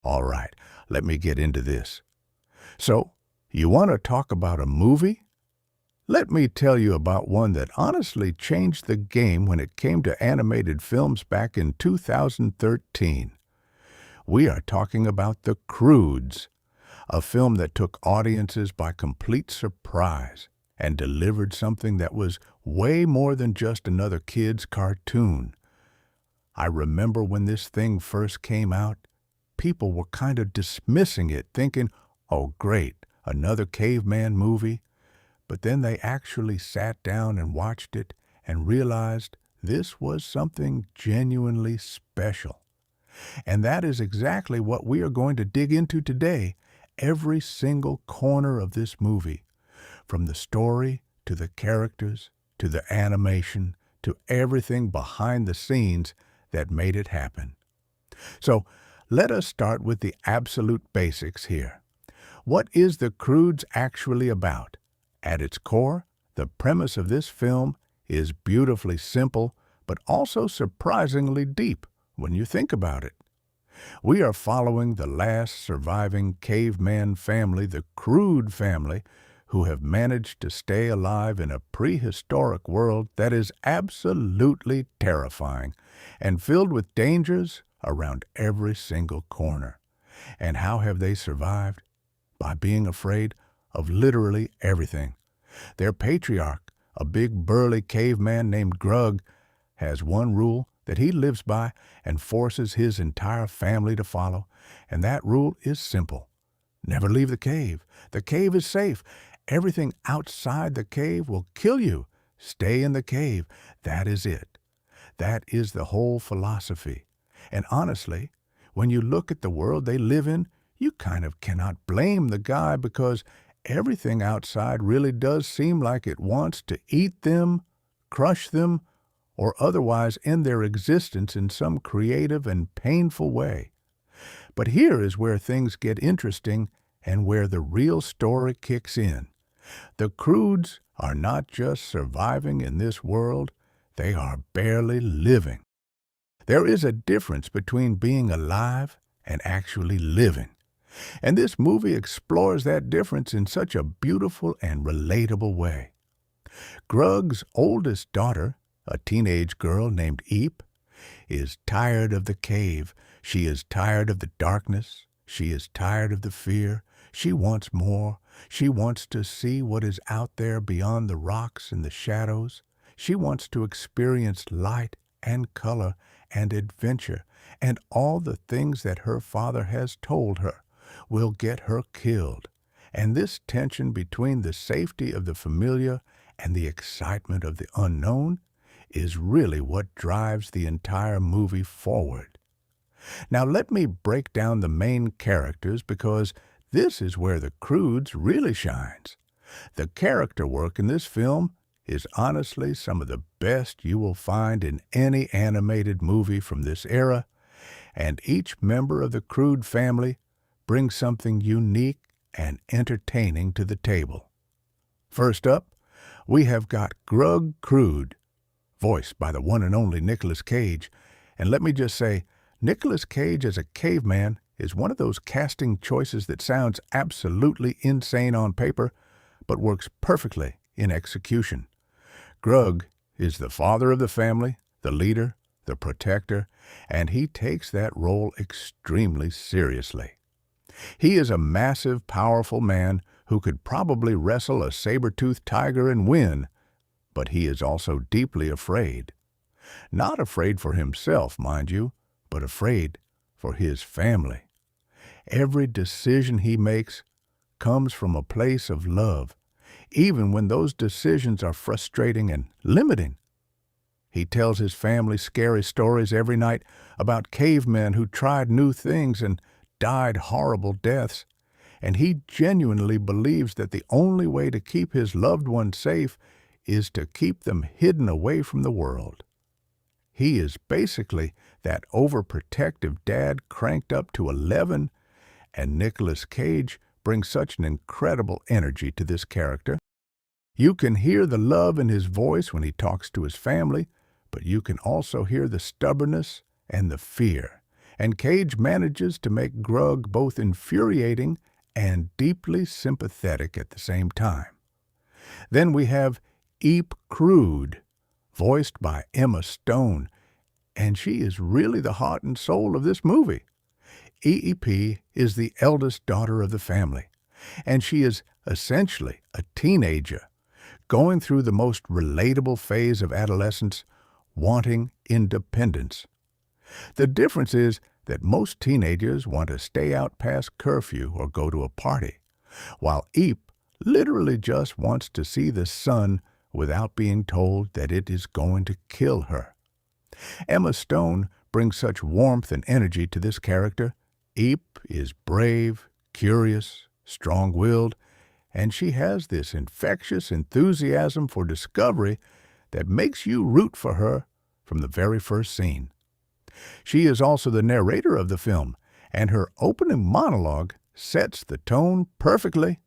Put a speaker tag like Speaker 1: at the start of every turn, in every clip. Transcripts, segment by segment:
Speaker 1: All right, let me get into this. So, you want to talk about a movie? Let me tell you about one that honestly changed the game when it came to animated films back in 2013. We are talking about The Croods, a film that took audiences by complete surprise and delivered something that was way more than just another kid's cartoon. I remember when this thing first came out, people were kind of dismissing it, thinking, oh great, another caveman movie. But then they actually sat down and watched it and realized this was something genuinely special. And that is exactly what we are going to dig into today, every single corner of this movie, from the story to the characters to the animation to everything behind the scenes that made it happen. So let us start with the absolute basics here. What is The Croods actually about? At its core, the premise of this film is beautifully simple, but also surprisingly deep when you think about it. We are following the last surviving caveman family, the Crood family, who have managed to stay alive in a prehistoric world that is absolutely terrifying and filled with dangers around every single corner. And how have they survived? By being afraid of literally everything. Their patriarch, a big burly caveman named Grug, has one rule that he lives by and forces his entire family to follow, and that rule is simple. Never leave the cave. The cave is safe. Everything outside the cave will kill you. Stay in the cave. That is it. That is the whole philosophy. And honestly, when you look at the world they live in, you kind of cannot blame the guy because everything outside really does seem like it wants to eat them, crush them, or otherwise end their existence in some creative and painful way. But here is where things get interesting and where the real story kicks in. The Croods are not just surviving in this world, they are barely living. There is a difference between being alive and actually living. And this movie explores that difference in such a beautiful and relatable way. Grug's oldest daughter, a teenage girl named Eep, is tired of the cave. She is tired of the darkness. She is tired of the fear. She wants more. She wants to see what is out there beyond the rocks and the shadows. She wants to experience light and color and adventure and all the things that her father has told her will get her killed. And this tension between the safety of the familiar and the excitement of the unknown is really what drives the entire movie forward. Now let me break down the main characters because this is where The Croods really shines. The character work in this film is honestly some of the best you will find in any animated movie from this era, and each member of the Crood family brings something unique and entertaining to the table. First up, we have got Grug Crood, voiced by the one and only Nicolas Cage. And let me just say, Nicolas Cage as a caveman is one of those casting choices that sounds absolutely insane on paper, but works perfectly in execution. Grug is the father of the family, the leader, the protector, and he takes that role extremely seriously. He is a massive, powerful man who could probably wrestle a saber-toothed tiger and win, but he is also deeply afraid. Not afraid for himself, mind you, but afraid for his family. Every decision he makes comes from a place of love, even when those decisions are frustrating and limiting. He tells his family scary stories every night about cavemen who tried new things and died horrible deaths, and he genuinely believes that the only way to keep his loved ones safe is to keep them hidden away from the world. He is basically that overprotective dad cranked up to 11, and Nicolas Cage brings such an incredible energy to this character. You can hear the love in his voice when he talks to his family, but you can also hear the stubbornness and the fear. and Cage manages to make Grug both infuriating and deeply sympathetic at the same time. Then we have Croods, voiced by Emma Stone, and she is really the heart and soul of this movie. EEP is the eldest daughter of the family, and she is essentially a teenager, going through the most relatable phase of adolescence, wanting independence. The difference is that most teenagers want to stay out past curfew or go to a party, while Eep literally just wants to see the sun without being told that it is going to kill her. Emma Stone brings such warmth and energy to this character. Eep is brave, curious, strong-willed, and she has this infectious enthusiasm for discovery that makes you root for her from the very first scene. She is also the narrator of the film, and her opening monologue sets the tone perfectly.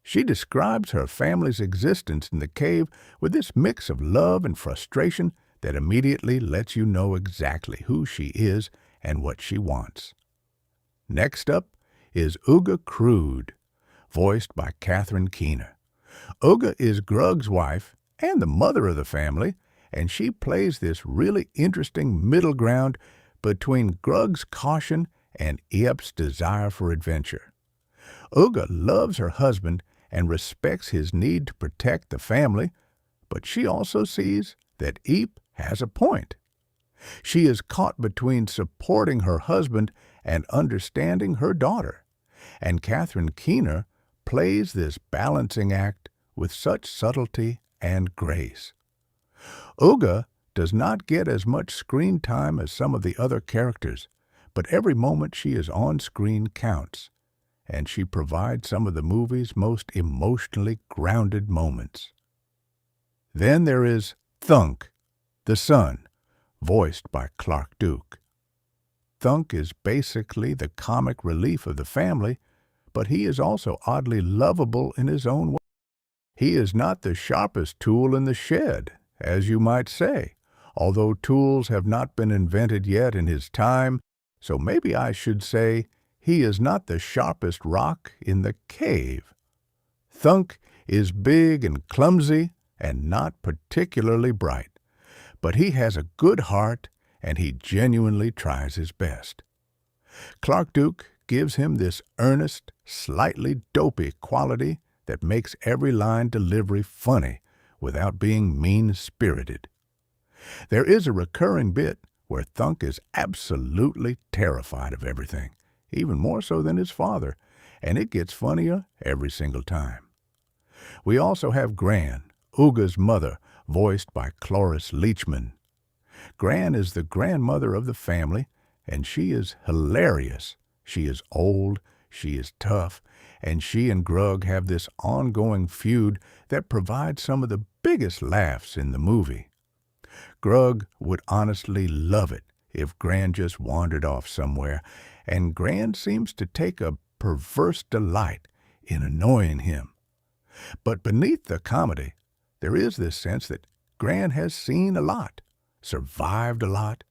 Speaker 1: She describes her family's existence in the cave with this mix of love and frustration that immediately lets you know exactly who she is and what she wants. Next up is Grug Crood, voiced by Catherine Keener. Uga is Grug's wife and the mother of the family, and she plays this really interesting middle ground between Grug's caution and Eep's desire for adventure. Uga loves her husband and respects his need to protect the family, but she also sees that Eep has a point. She is caught between supporting her husband and understanding her daughter, and Catherine Keener plays this balancing act with such subtlety and grace. Uga does not get as much screen time as some of the other characters, but every moment she is on screen counts, and she provides some of the movie's most emotionally grounded moments. Then there is Thunk, the son, voiced by Clark Duke. Thunk is basically the comic relief of the family, but he is also oddly lovable in his own way. He is not the sharpest tool in the shed, as you might say, although tools have not been invented yet in his time, so maybe I should say he is not the sharpest rock in the cave. Thunk is big and clumsy and not particularly bright, but he has a good heart and he genuinely tries his best. Clark Duke gives him this earnest, slightly dopey quality that makes every line delivery funny without being mean-spirited. There is a recurring bit where Thunk is absolutely terrified of everything, even more so than his father, and it gets funnier every single time. We also have Gran, Uga's mother, voiced by Cloris Leachman. Gran is the grandmother of the family, and she is hilarious. She is old, she is tough, and she and Grug have this ongoing feud that provides some of the biggest laughs in the movie. Grug would honestly love it if Gran just wandered off somewhere, and Gran seems to take a perverse delight in annoying him. But beneath the comedy, there is this sense that Gran has seen a lot, survived a lot,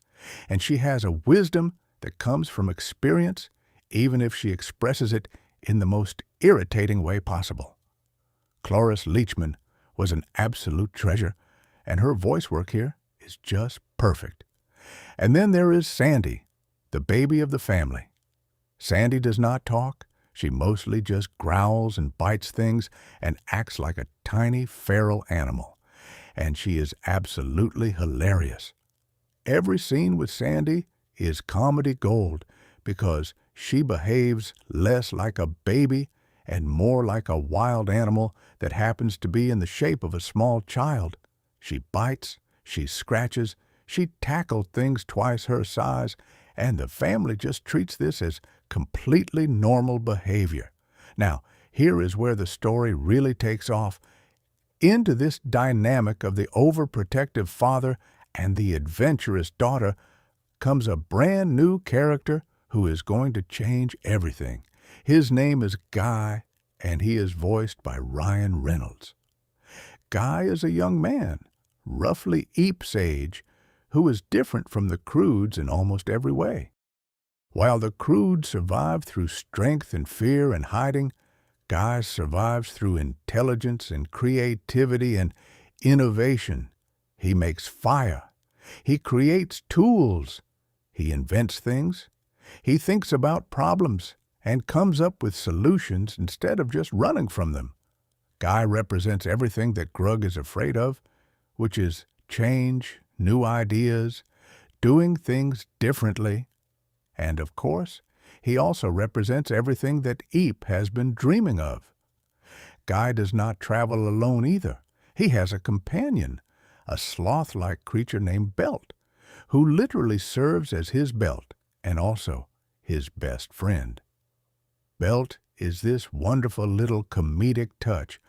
Speaker 1: and she has a wisdom that comes from experience, even if she expresses it in the most irritating way possible. Cloris Leachman was an absolute treasure, and her voice work here is just perfect. And then there is Sandy, the baby of the family. Sandy does not talk. She mostly just growls and bites things and acts like a tiny feral animal. And she is absolutely hilarious. Every scene with Sandy is comedy gold because she behaves less like a baby and more like a wild animal that happens to be in the shape of a small child. She bites, she scratches, she tackled things twice her size, and the family just treats this as completely normal behavior. Now, here is where the story really takes off. Into this dynamic of the overprotective father and the adventurous daughter comes a brand new character who is going to change everything. His name is Guy, and he is voiced by Ryan Reynolds. Guy is a young man, roughly Eep's age, who is different from the Croods in almost every way. While the Croods survive through strength and fear and hiding, Guy survives through intelligence and creativity and innovation. He makes fire. He creates tools. He invents things. He thinks about problems and comes up with solutions instead of just running from them. Guy represents everything that Grug is afraid of, which is change, new ideas, doing things differently. And of course, he also represents everything that Eep has been dreaming of. Guy does not travel alone either. He has a companion, a sloth-like creature named Belt, who literally serves as his belt and also his best friend. Belt is this wonderful little comedic touch,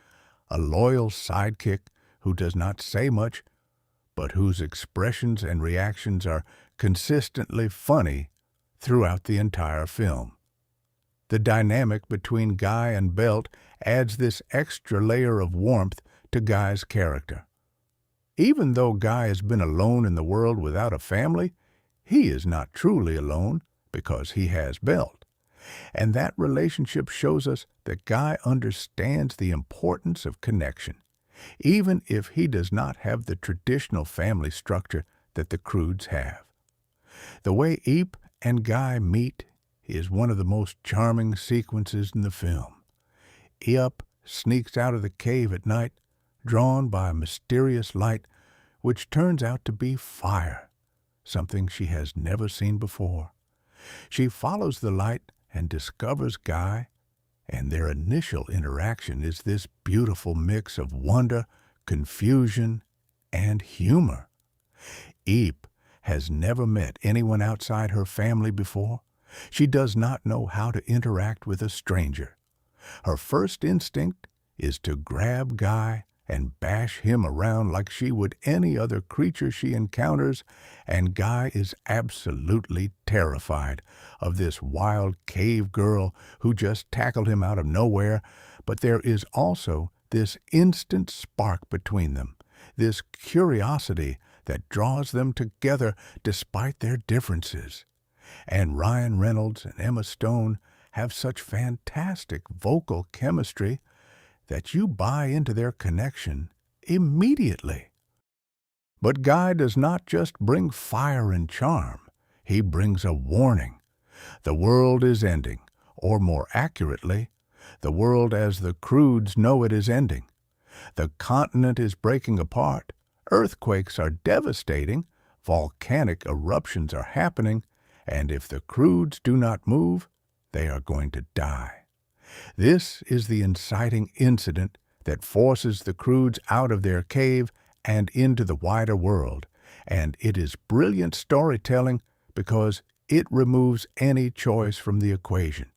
Speaker 1: a loyal sidekick who does not say much, but whose expressions and reactions are consistently funny throughout the entire film. The dynamic between Guy and Belt adds this extra layer of warmth to Guy's character. Even though Guy has been alone in the world without a family, he is not truly alone because he has Belt. And that relationship shows us that Guy understands the importance of connection, even if he does not have the traditional family structure that the Croods have. The way Eep and Guy meet is one of the most charming sequences in the film. Eep sneaks out of the cave at night, drawn by a mysterious light, which turns out to be fire, something she has never seen before. She follows the light and discovers Guy, and their initial interaction is this beautiful mix of wonder, confusion, and humor. Eep has never met anyone outside her family before. She does not know how to interact with a stranger. Her first instinct is to grab Guy and bash him around like she would any other creature she encounters, and Guy is absolutely terrified of this wild cave girl who just tackled him out of nowhere, but there is also this instant spark between them, this curiosity that draws them together despite their differences. And Ryan Reynolds and Emma Stone have such fantastic vocal chemistry that you buy into their connection immediately. But Guy does not just bring fire and charm. He brings a warning. The world is ending, or more accurately, the world as the Croods know it is ending. The continent is breaking apart. Earthquakes are devastating, volcanic eruptions are happening, and if the Croods do not move, they are going to die. This is the inciting incident that forces the Croods out of their cave and into the wider world, and it is brilliant storytelling because it removes any choice from the equation.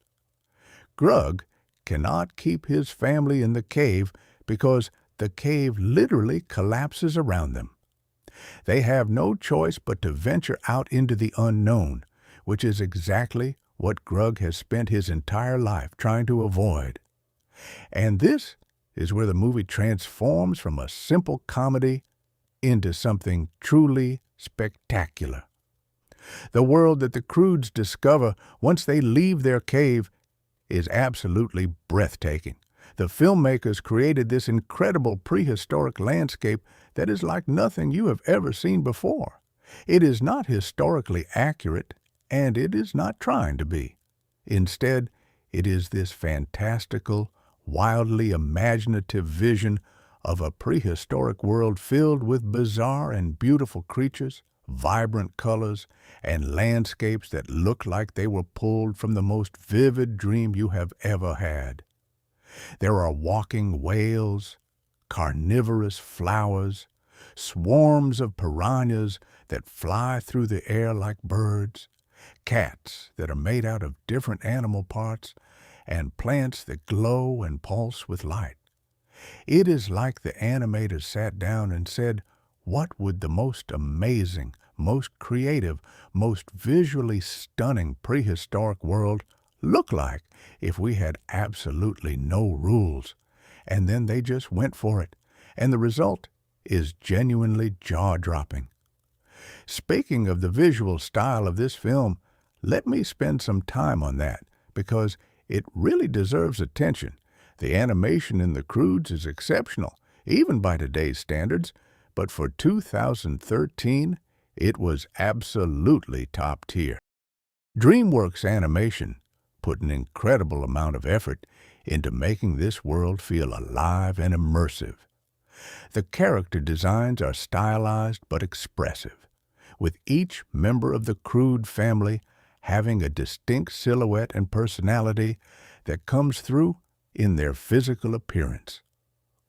Speaker 1: Grug cannot keep his family in the cave because the cave literally collapses around them. They have no choice but to venture out into the unknown, which is exactly what Grug has spent his entire life trying to avoid. And this is where the movie transforms from a simple comedy into something truly spectacular. The world that the Croods discover once they leave their cave is absolutely breathtaking. The filmmakers created this incredible prehistoric landscape that is like nothing you have ever seen before. It is not historically accurate, and it is not trying to be. Instead, it is this fantastical, wildly imaginative vision of a prehistoric world filled with bizarre and beautiful creatures, vibrant colors, and landscapes that look like they were pulled from the most vivid dream you have ever had. There are walking whales, carnivorous flowers, swarms of piranhas that fly through the air like birds, cats that are made out of different animal parts, and plants that glow and pulse with light. It is like the animators sat down and said, what would the most amazing, most creative, most visually stunning prehistoric world look like if we had absolutely no rules? And then they just went for it, and the result is genuinely jaw-dropping. Speaking of the visual style of this film, let me spend some time on that because it really deserves attention. The animation in the Croods is exceptional, even by today's standards, but for 2013, it was absolutely top tier. DreamWorks Animation put an incredible amount of effort into making this world feel alive and immersive. The character designs are stylized but expressive, with each member of the Crood family having a distinct silhouette and personality that comes through in their physical appearance.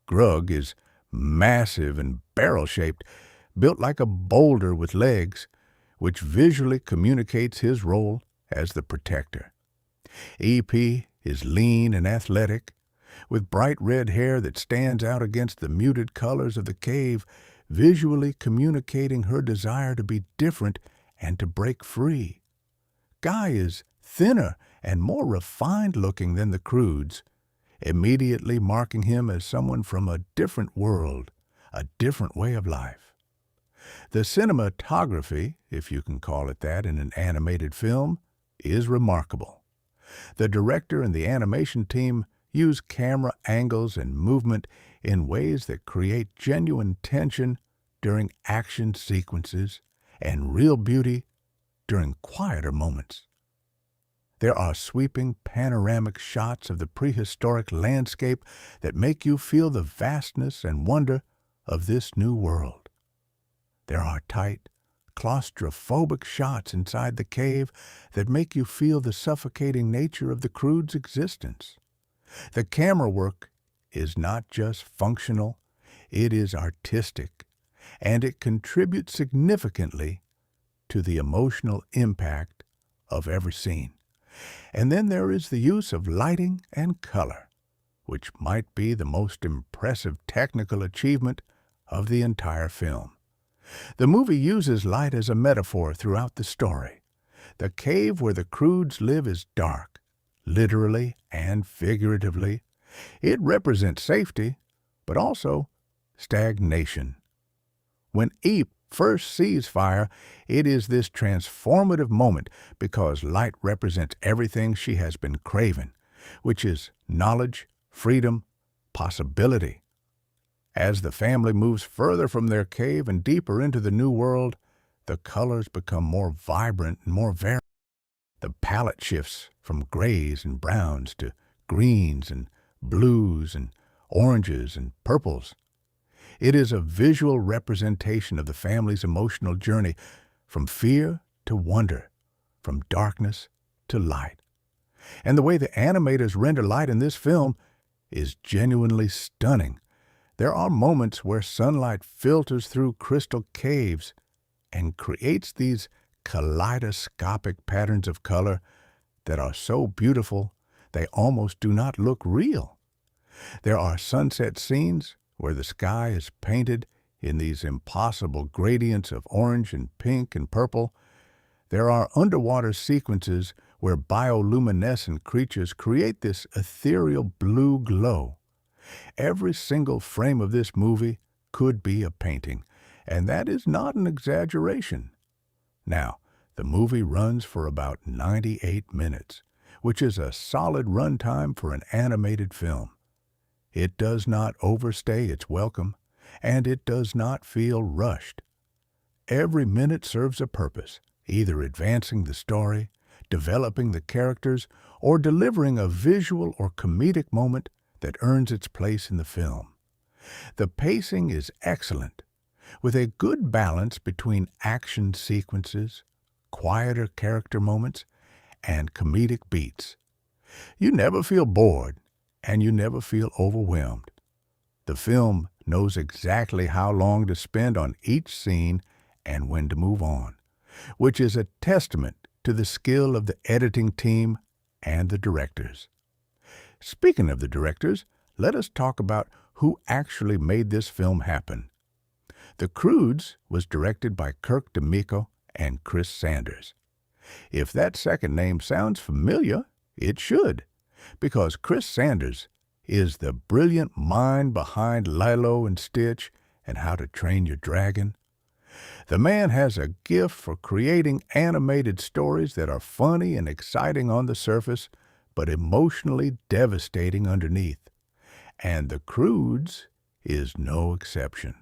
Speaker 1: Grug is massive and barrel-shaped, built like a boulder with legs, which visually communicates his role as the protector. EP is lean and athletic, with bright red hair that stands out against the muted colors of the cave, visually communicating her desire to be different and to break free. Guy is thinner and more refined-looking than the Croods, immediately marking him as someone from a different world, a different way of life. The cinematography, if you can call it that in an animated film, is remarkable. The director and the animation team use camera angles and movement in ways that create genuine tension during action sequences and real beauty during quieter moments. There are sweeping panoramic shots of the prehistoric landscape that make you feel the vastness and wonder of this new world. There are tight, claustrophobic shots inside the cave that make you feel the suffocating nature of the Crood's existence. The camera work is not just functional, it is artistic, and it contributes significantly to the emotional impact of every scene. And then there is the use of lighting and color, which might be the most impressive technical achievement of the entire film. The movie uses light as a metaphor throughout the story. The cave where the Croods live is dark, literally and figuratively. It represents safety, but also stagnation. When Eep first sees fire, it is this transformative moment because light represents everything she has been craving, which is knowledge, freedom, possibility. As the family moves further from their cave and deeper into the new world, the colors become more vibrant and more varied. The palette shifts from grays and browns to greens and blues and oranges and purples. It is a visual representation of the family's emotional journey from fear to wonder, from darkness to light. And the way the animators render light in this film is genuinely stunning. There are moments where sunlight filters through crystal caves and creates these kaleidoscopic patterns of color that are so beautiful they almost do not look real. There are sunset scenes where the sky is painted in these impossible gradients of orange and pink and purple. There are underwater sequences where bioluminescent creatures create this ethereal blue glow. Every single frame of this movie could be a painting, and that is not an exaggeration. Now, the movie runs for about 98 minutes, which is a solid runtime for an animated film. It does not overstay its welcome, and it does not feel rushed. Every minute serves a purpose, either advancing the story, developing the characters, or delivering a visual or comedic moment that earns its place in the film. The pacing is excellent, with a good balance between action sequences, quieter character moments, and comedic beats. You never feel bored, and you never feel overwhelmed. The film knows exactly how long to spend on each scene and when to move on, which is a testament to the skill of the editing team and the directors. Speaking of the directors, let us talk about who actually made this film happen. The Croods was directed by Kirk DeMicco and Chris Sanders. If that second name sounds familiar, it should, because Chris Sanders is the brilliant mind behind Lilo and Stitch and How to Train Your Dragon. The man has a gift for creating animated stories that are funny and exciting on the surface, but emotionally devastating underneath. And the Croods is no exception.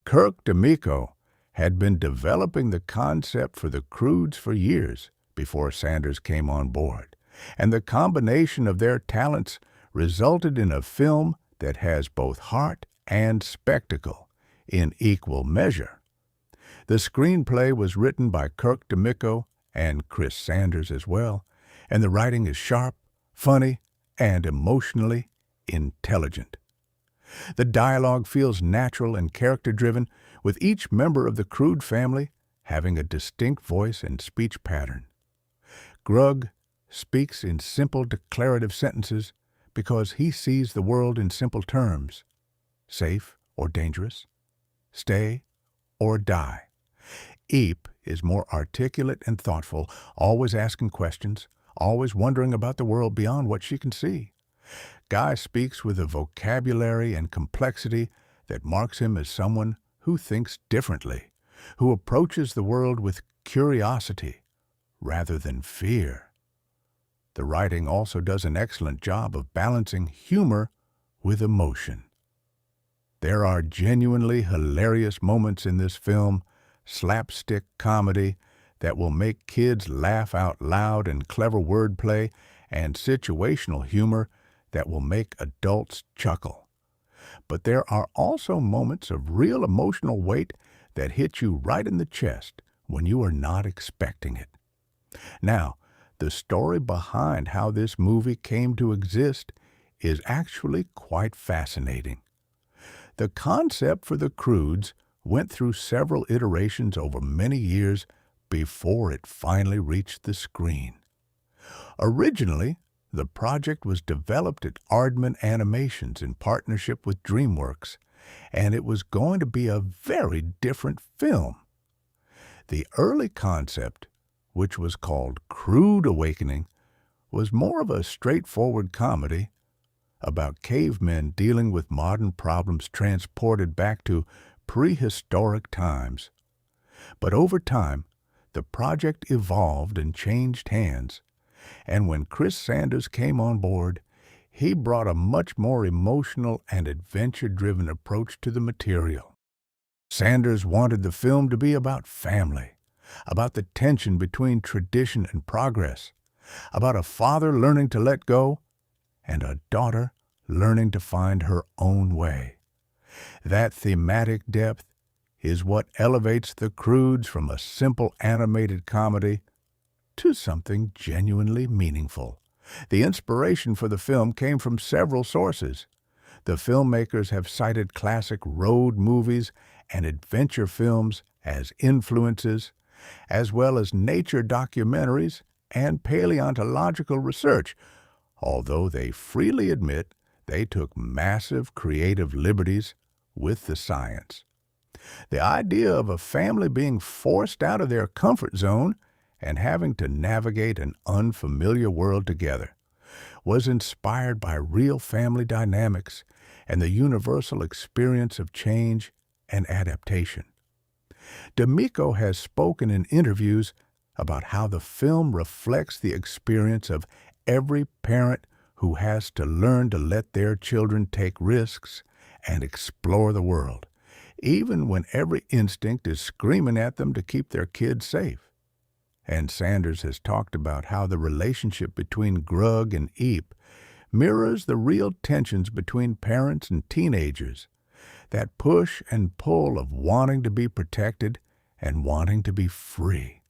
Speaker 1: Kirk D'Amico had been developing the concept for the Croods for years before Sanders came on board, and the combination of their talents resulted in a film that has both heart and spectacle in equal measure. The screenplay was written by Kirk D'Amico and Chris Sanders as well, and the writing is sharp, funny, and emotionally intelligent. The dialogue feels natural and character-driven, with each member of the Crood family having a distinct voice and speech pattern. Grug speaks in simple declarative sentences because he sees the world in simple terms: safe or dangerous, stay or die. Eep is more articulate and thoughtful, always asking questions, always wondering about the world beyond what she can see. Guy speaks with a vocabulary and complexity that marks him as someone who thinks differently, who approaches the world with curiosity rather than fear. The writing also does an excellent job of balancing humor with emotion. There are genuinely hilarious moments in this film, slapstick comedy that will make kids laugh out loud, and clever wordplay and situational humor that will make adults chuckle. But there are also moments of real emotional weight that hit you right in the chest when you are not expecting it. Now, the story behind how this movie came to exist is actually quite fascinating. The concept for the Croods went through several iterations over many years before it finally reached the screen. Originally, the project was developed at Aardman Animations in partnership with DreamWorks, and it was going to be a very different film. The early concept, which was called Crood Awakening, was more of a straightforward comedy about cavemen dealing with modern problems transported back to prehistoric times. But over time, the project evolved and changed hands, and when Chris Sanders came on board, he brought a much more emotional and adventure-driven approach to the material. Sanders wanted the film to be about family, about the tension between tradition and progress, about a father learning to let go and a daughter learning to find her own way. That thematic depth is what elevates the Croods from a simple animated comedy to something genuinely meaningful. The inspiration for the film came from several sources. The filmmakers have cited classic road movies and adventure films as influences, as well as nature documentaries and paleontological research, although they freely admit they took massive creative liberties with the science. The idea of a family being forced out of their comfort zone and having to navigate an unfamiliar world together was inspired by real family dynamics and the universal experience of change and adaptation. D'Amico has spoken in interviews about how the film reflects the experience of every parent who has to learn to let their children take risks and explore the world, even when every instinct is screaming at them to keep their kids safe. And Sanders has talked about how the relationship between Grug and Eep mirrors the real tensions between parents and teenagers, that push and pull of wanting to be protected and wanting to be free.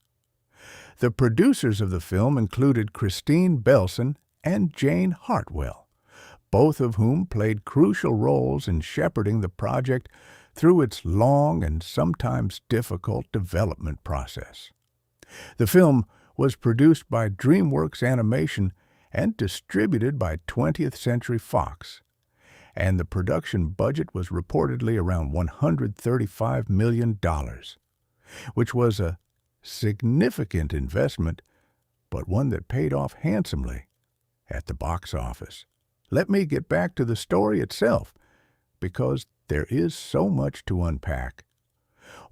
Speaker 1: The producers of the film included Christine Belson and Jane Hartwell, both of whom played crucial roles in shepherding the project through its long and sometimes difficult development process. The film was produced by DreamWorks Animation and distributed by 20th Century Fox, and the production budget was reportedly around $135 million, which was a significant investment, but one that paid off handsomely at the box office. Let me get back to the story itself, because there is so much to unpack.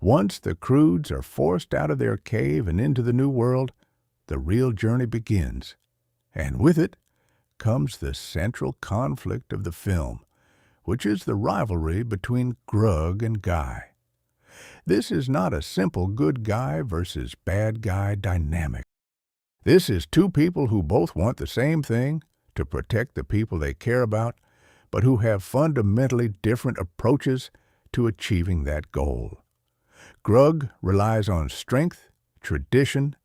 Speaker 1: Once the Croods are forced out of their cave and into the new world, the real journey begins. And with it comes the central conflict of the film, which is the rivalry between Grug and Guy. This is not a simple good guy versus bad guy dynamic. This is two people who both want the same thing, to protect the people they care about, but who have fundamentally different approaches to achieving that goal. Grug relies on strength, tradition,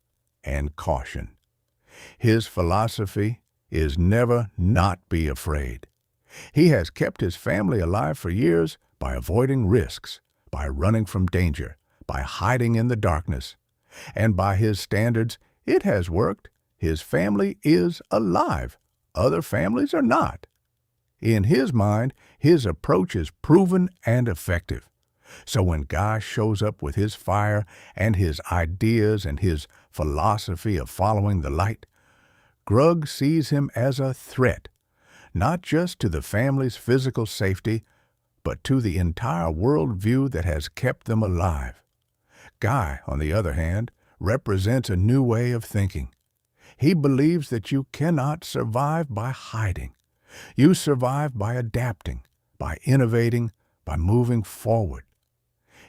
Speaker 1: and caution. His philosophy is never not be afraid. He has kept his family alive for years by avoiding risks, by running from danger, by hiding in the darkness. And by his standards, it has worked. His family is alive. Other families are not. In his mind, his approach is proven and effective. So when Guy shows up with his fire and his ideas and his philosophy of following the light, Grug sees him as a threat, not just to the family's physical safety, but to the entire worldview that has kept them alive. Guy, on the other hand, represents a new way of thinking. He believes that you cannot survive by hiding. You survive by adapting, by innovating, by moving forward.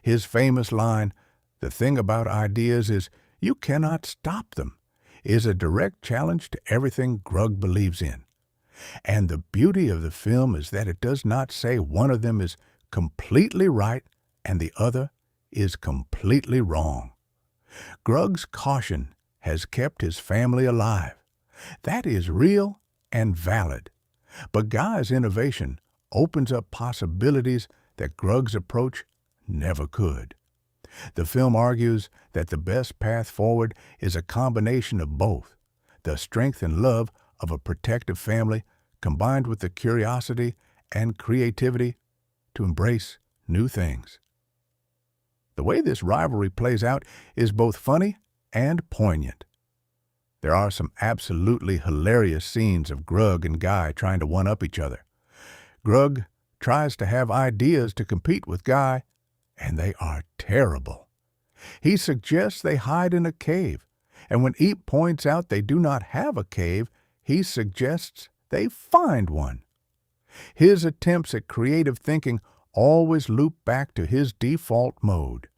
Speaker 1: His famous line, "The thing about ideas is you cannot stop them," is a direct challenge to everything Grug believes in. And the beauty of the film is that it does not say one of them is completely right and the other is completely wrong. Grug's caution has kept his family alive. That is real and valid. But Guy's innovation opens up possibilities that Grug's approach never could. The film argues that the best path forward is a combination of both, the strength and love of a protective family combined with the curiosity and creativity to embrace new things. The way this rivalry plays out is both funny and poignant. There are some absolutely hilarious scenes of Grug and Guy trying to one-up each other. Grug tries to have ideas to compete with Guy, and they are terrible. He suggests they hide in a cave, and when Eep points out they do not have a cave, he suggests they find one. His attempts at creative thinking always loop back to his default mode,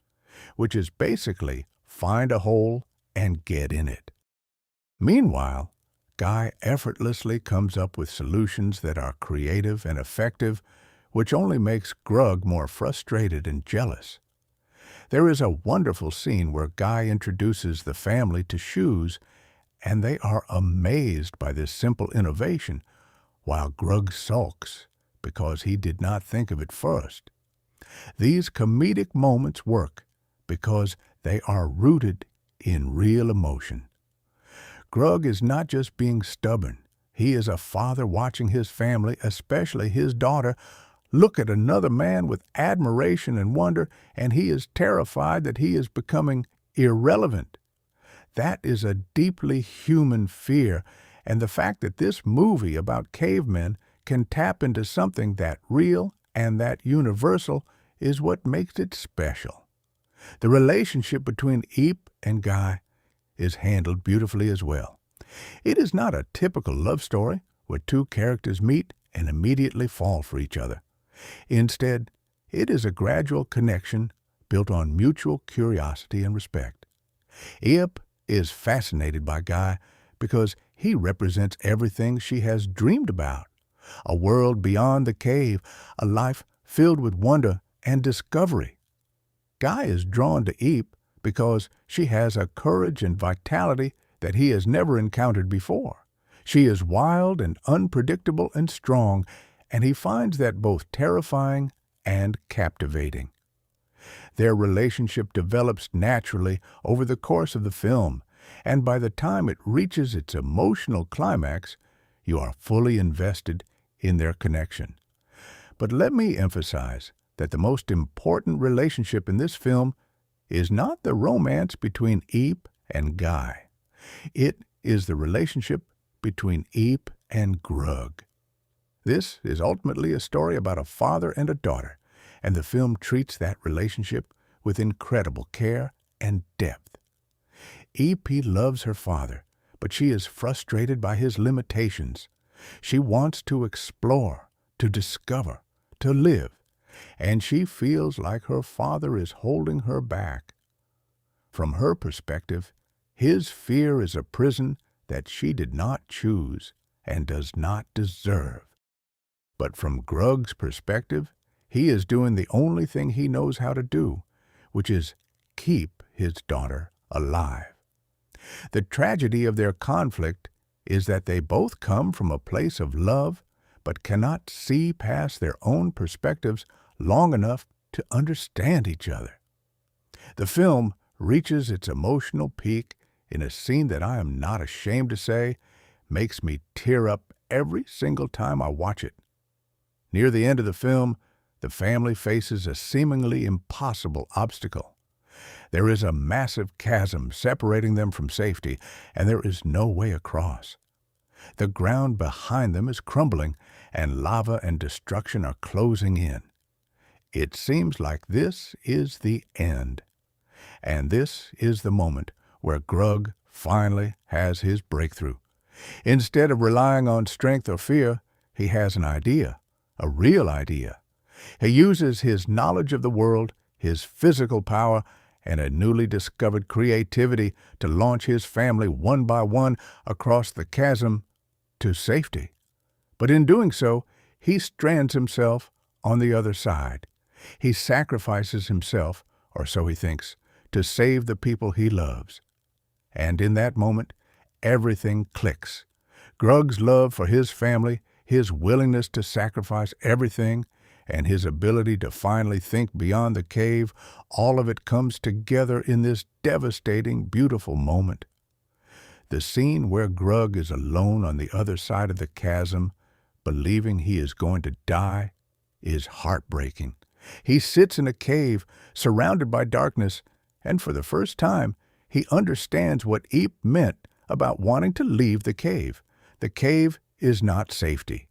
Speaker 1: which is basically find a hole and get in it. Meanwhile, Guy effortlessly comes up with solutions that are creative and effective, which only makes Grug more frustrated and jealous. There is a wonderful scene where Guy introduces the family to shoes, and they are amazed by this simple innovation, while Grug sulks because he did not think of it first. These comedic moments work because they are rooted in real emotion. Grug is not just being stubborn. He is a father watching his family, especially his daughter, look at another man with admiration and wonder, and he is terrified that he is becoming irrelevant. That is a deeply human fear, and the fact that this movie about cavemen can tap into something that real and that universal is what makes it special. The relationship between Eep and Guy is handled beautifully as well. It is not a typical love story where two characters meet and immediately fall for each other. Instead, it is a gradual connection built on mutual curiosity and respect. Eep is fascinated by Guy because he represents everything she has dreamed about. A world beyond the cave, a life filled with wonder and discovery. Guy is drawn to Eep because she has a courage and vitality that he has never encountered before. She is wild and unpredictable and strong, and he finds that both terrifying and captivating. Their relationship develops naturally over the course of the film, and by the time it reaches its emotional climax, you are fully invested in their connection. But let me emphasize that the most important relationship in this film is not the romance between Eep and Guy. It is the relationship between Eep and Grug. This is ultimately a story about a father and a daughter, and the film treats that relationship with incredible care and depth. EP loves her father, but she is frustrated by his limitations. She wants to explore, to discover, to live, and she feels like her father is holding her back. From her perspective, his fear is a prison that she did not choose and does not deserve. But from Grug's perspective, he is doing the only thing he knows how to do, which is keep his daughter alive. The tragedy of their conflict is that they both come from a place of love, but cannot see past their own perspectives long enough to understand each other. The film reaches its emotional peak in a scene that I am not ashamed to say makes me tear up every single time I watch it. Near the end of the film, the family faces a seemingly impossible obstacle. There is a massive chasm separating them from safety, and there is no way across. The ground behind them is crumbling, and lava and destruction are closing in. It seems like this is the end. And this is the moment where Grug finally has his breakthrough. Instead of relying on strength or fear, he has an idea, a real idea. He uses his knowledge of the world, his physical power, and a newly discovered creativity to launch his family one by one across the chasm to safety. But in doing so, he strands himself on the other side. He sacrifices himself, or so he thinks, to save the people he loves. And in that moment, everything clicks. Grug's love for his family, his willingness to sacrifice everything, and his ability to finally think beyond the cave, all of it comes together in this devastating, beautiful moment. The scene where Grug is alone on the other side of the chasm, believing he is going to die, is heartbreaking. He sits in a cave, surrounded by darkness, and for the first time, he understands what Eep meant about wanting to leave the cave. The cave is not safety.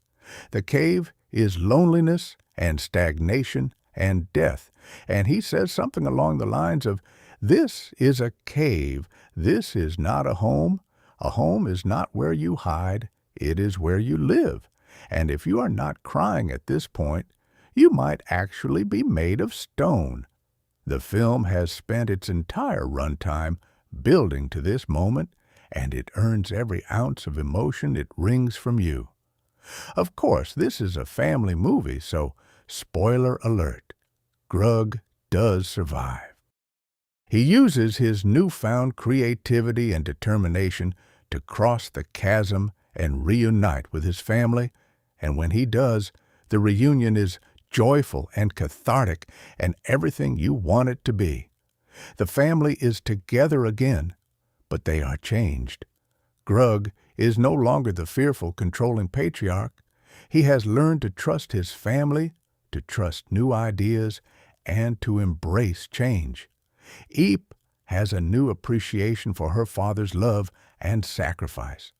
Speaker 1: The cave is loneliness and stagnation and death. And he says something along the lines of, "This is a cave. This is not a home. A home is not where you hide. It is where you live. And if you are not crying at this point, you might actually be made of stone." The film has spent its entire runtime building to this moment, and it earns every ounce of emotion it wrings from you. Of course, this is a family movie, so spoiler alert, Grug does survive. He uses his newfound creativity and determination to cross the chasm and reunite with his family, and when he does, the reunion is joyful and cathartic and everything you want it to be. The family is together again, but they are changed. Grug is no longer the fearful, controlling patriarch. He has learned to trust his family, to trust new ideas, and to embrace change. Eep has a new appreciation for her father's love and sacrifice.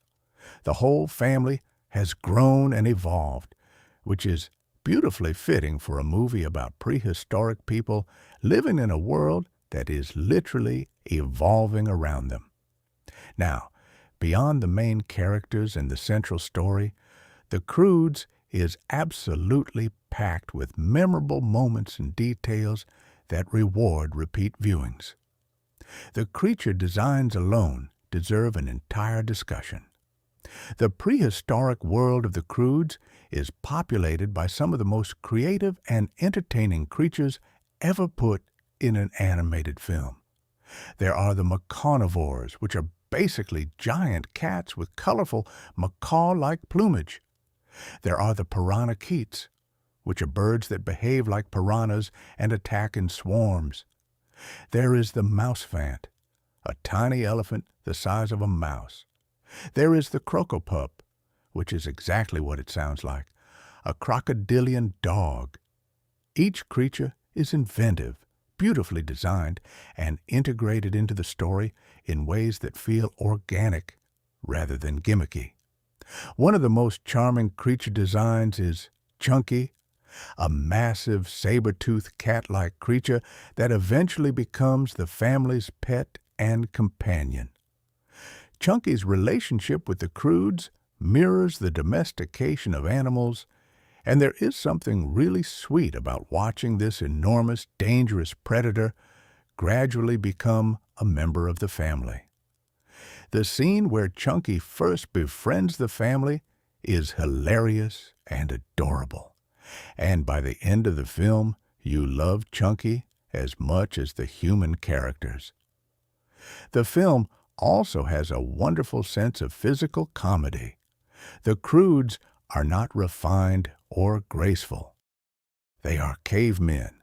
Speaker 1: The whole family has grown and evolved, which is beautifully fitting for a movie about prehistoric people living in a world that is literally evolving around them. Now, beyond the main characters and the central story, the Croods is absolutely packed with memorable moments and details that reward repeat viewings. The creature designs alone deserve an entire discussion. The prehistoric world of the Croods is populated by some of the most creative and entertaining creatures ever put in an animated film. There are the macawnivores, which are basically giant cats with colorful macaw-like plumage. There are the piranhakeets, which are birds that behave like piranhas and attack in swarms. There is the mousefant, a tiny elephant the size of a mouse. There is the crocopup, which is exactly what it sounds like, a crocodilian dog. Each creature is inventive, beautifully designed, and integrated into the story in ways that feel organic rather than gimmicky. One of the most charming creature designs is Chunky, a massive saber-toothed cat-like creature that eventually becomes the family's pet and companion. Chunky's relationship with the Croods mirrors the domestication of animals, and there is something really sweet about watching this enormous, dangerous predator gradually become a member of the family. The scene where Chunky first befriends the family is hilarious and adorable, and by the end of the film, you love Chunky as much as the human characters. The film also has a wonderful sense of physical comedy. The Croods are not refined or graceful. They are cavemen.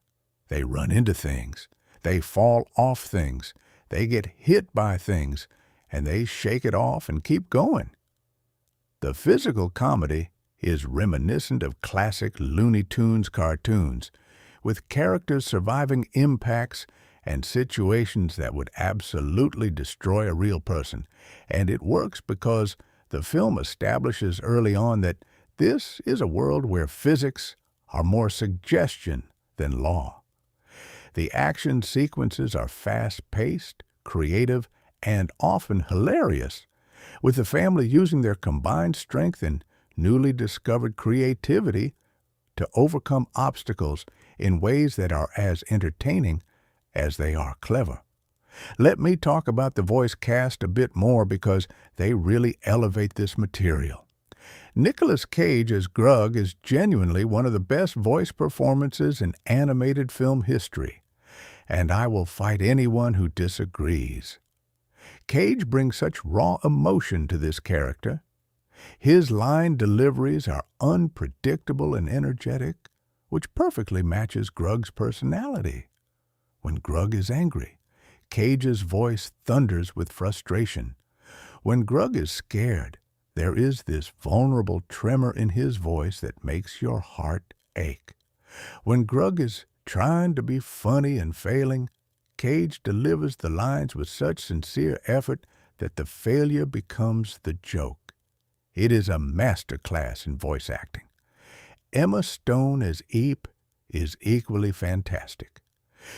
Speaker 1: They run into things. They fall off things. They get hit by things, and they shake it off and keep going. The physical comedy is reminiscent of classic Looney Tunes cartoons, with characters surviving impacts and situations that would absolutely destroy a real person. And it works because the film establishes early on that this is a world where physics are more suggestion than law. The action sequences are fast-paced, creative, and often hilarious, with the family using their combined strength and newly discovered creativity to overcome obstacles in ways that are as entertaining as they are clever. Let me talk about the voice cast a bit more because they really elevate this material. Nicolas Cage as Grug is genuinely one of the best voice performances in animated film history, and I will fight anyone who disagrees. Cage brings such raw emotion to this character. His line deliveries are unpredictable and energetic, which perfectly matches Grug's personality. When Grug is angry, Cage's voice thunders with frustration. When Grug is scared, there is this vulnerable tremor in his voice that makes your heart ache. When Grug is trying to be funny and failing, Cage delivers the lines with such sincere effort that the failure becomes the joke. It is a masterclass in voice acting. Emma Stone as Eep is equally fantastic.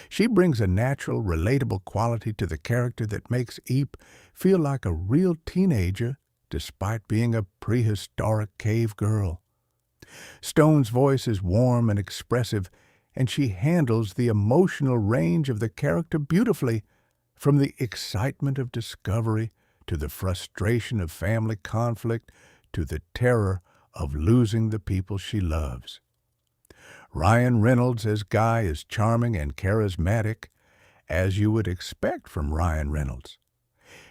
Speaker 1: She brings a natural, relatable quality to the character that makes Eep feel like a real teenager despite being a prehistoric cave girl. Stone's voice is warm and expressive, and she handles the emotional range of the character beautifully, from the excitement of discovery to the frustration of family conflict to the terror of losing the people she loves. Ryan Reynolds as Guy is charming and charismatic, as you would expect from Ryan Reynolds.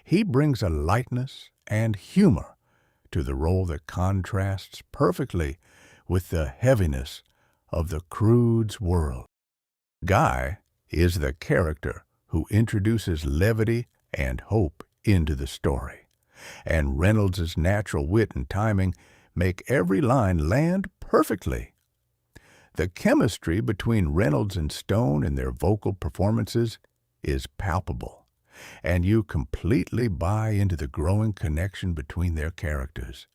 Speaker 1: He brings a lightness and humor to the role that contrasts perfectly with the heaviness of the Croods world. Guy is the character who introduces levity and hope into the story, and Reynolds' natural wit and timing make every line land perfectly. The chemistry between Reynolds and Stone in their vocal performances is palpable, and you completely buy into the growing connection between their characters.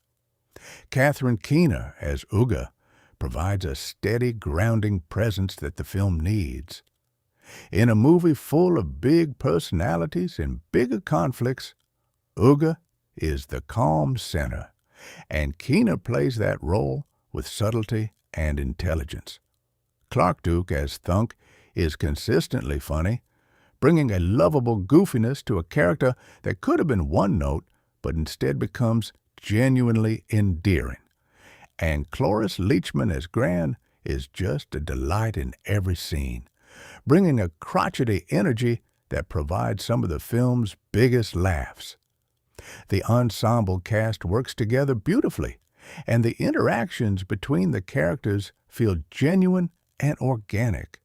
Speaker 1: Catherine Keener as Uga provides a steady, grounding presence that the film needs. In a movie full of big personalities and bigger conflicts, Uga is the calm center, and Keener plays that role with subtlety and intelligence. Clark Duke as Thunk is consistently funny, bringing a lovable goofiness to a character that could have been one note, but instead becomes genuinely endearing. And Cloris Leachman as Gran is just a delight in every scene, bringing a crotchety energy that provides some of the film's biggest laughs. The ensemble cast works together beautifully, and the interactions between the characters feel genuine and organic.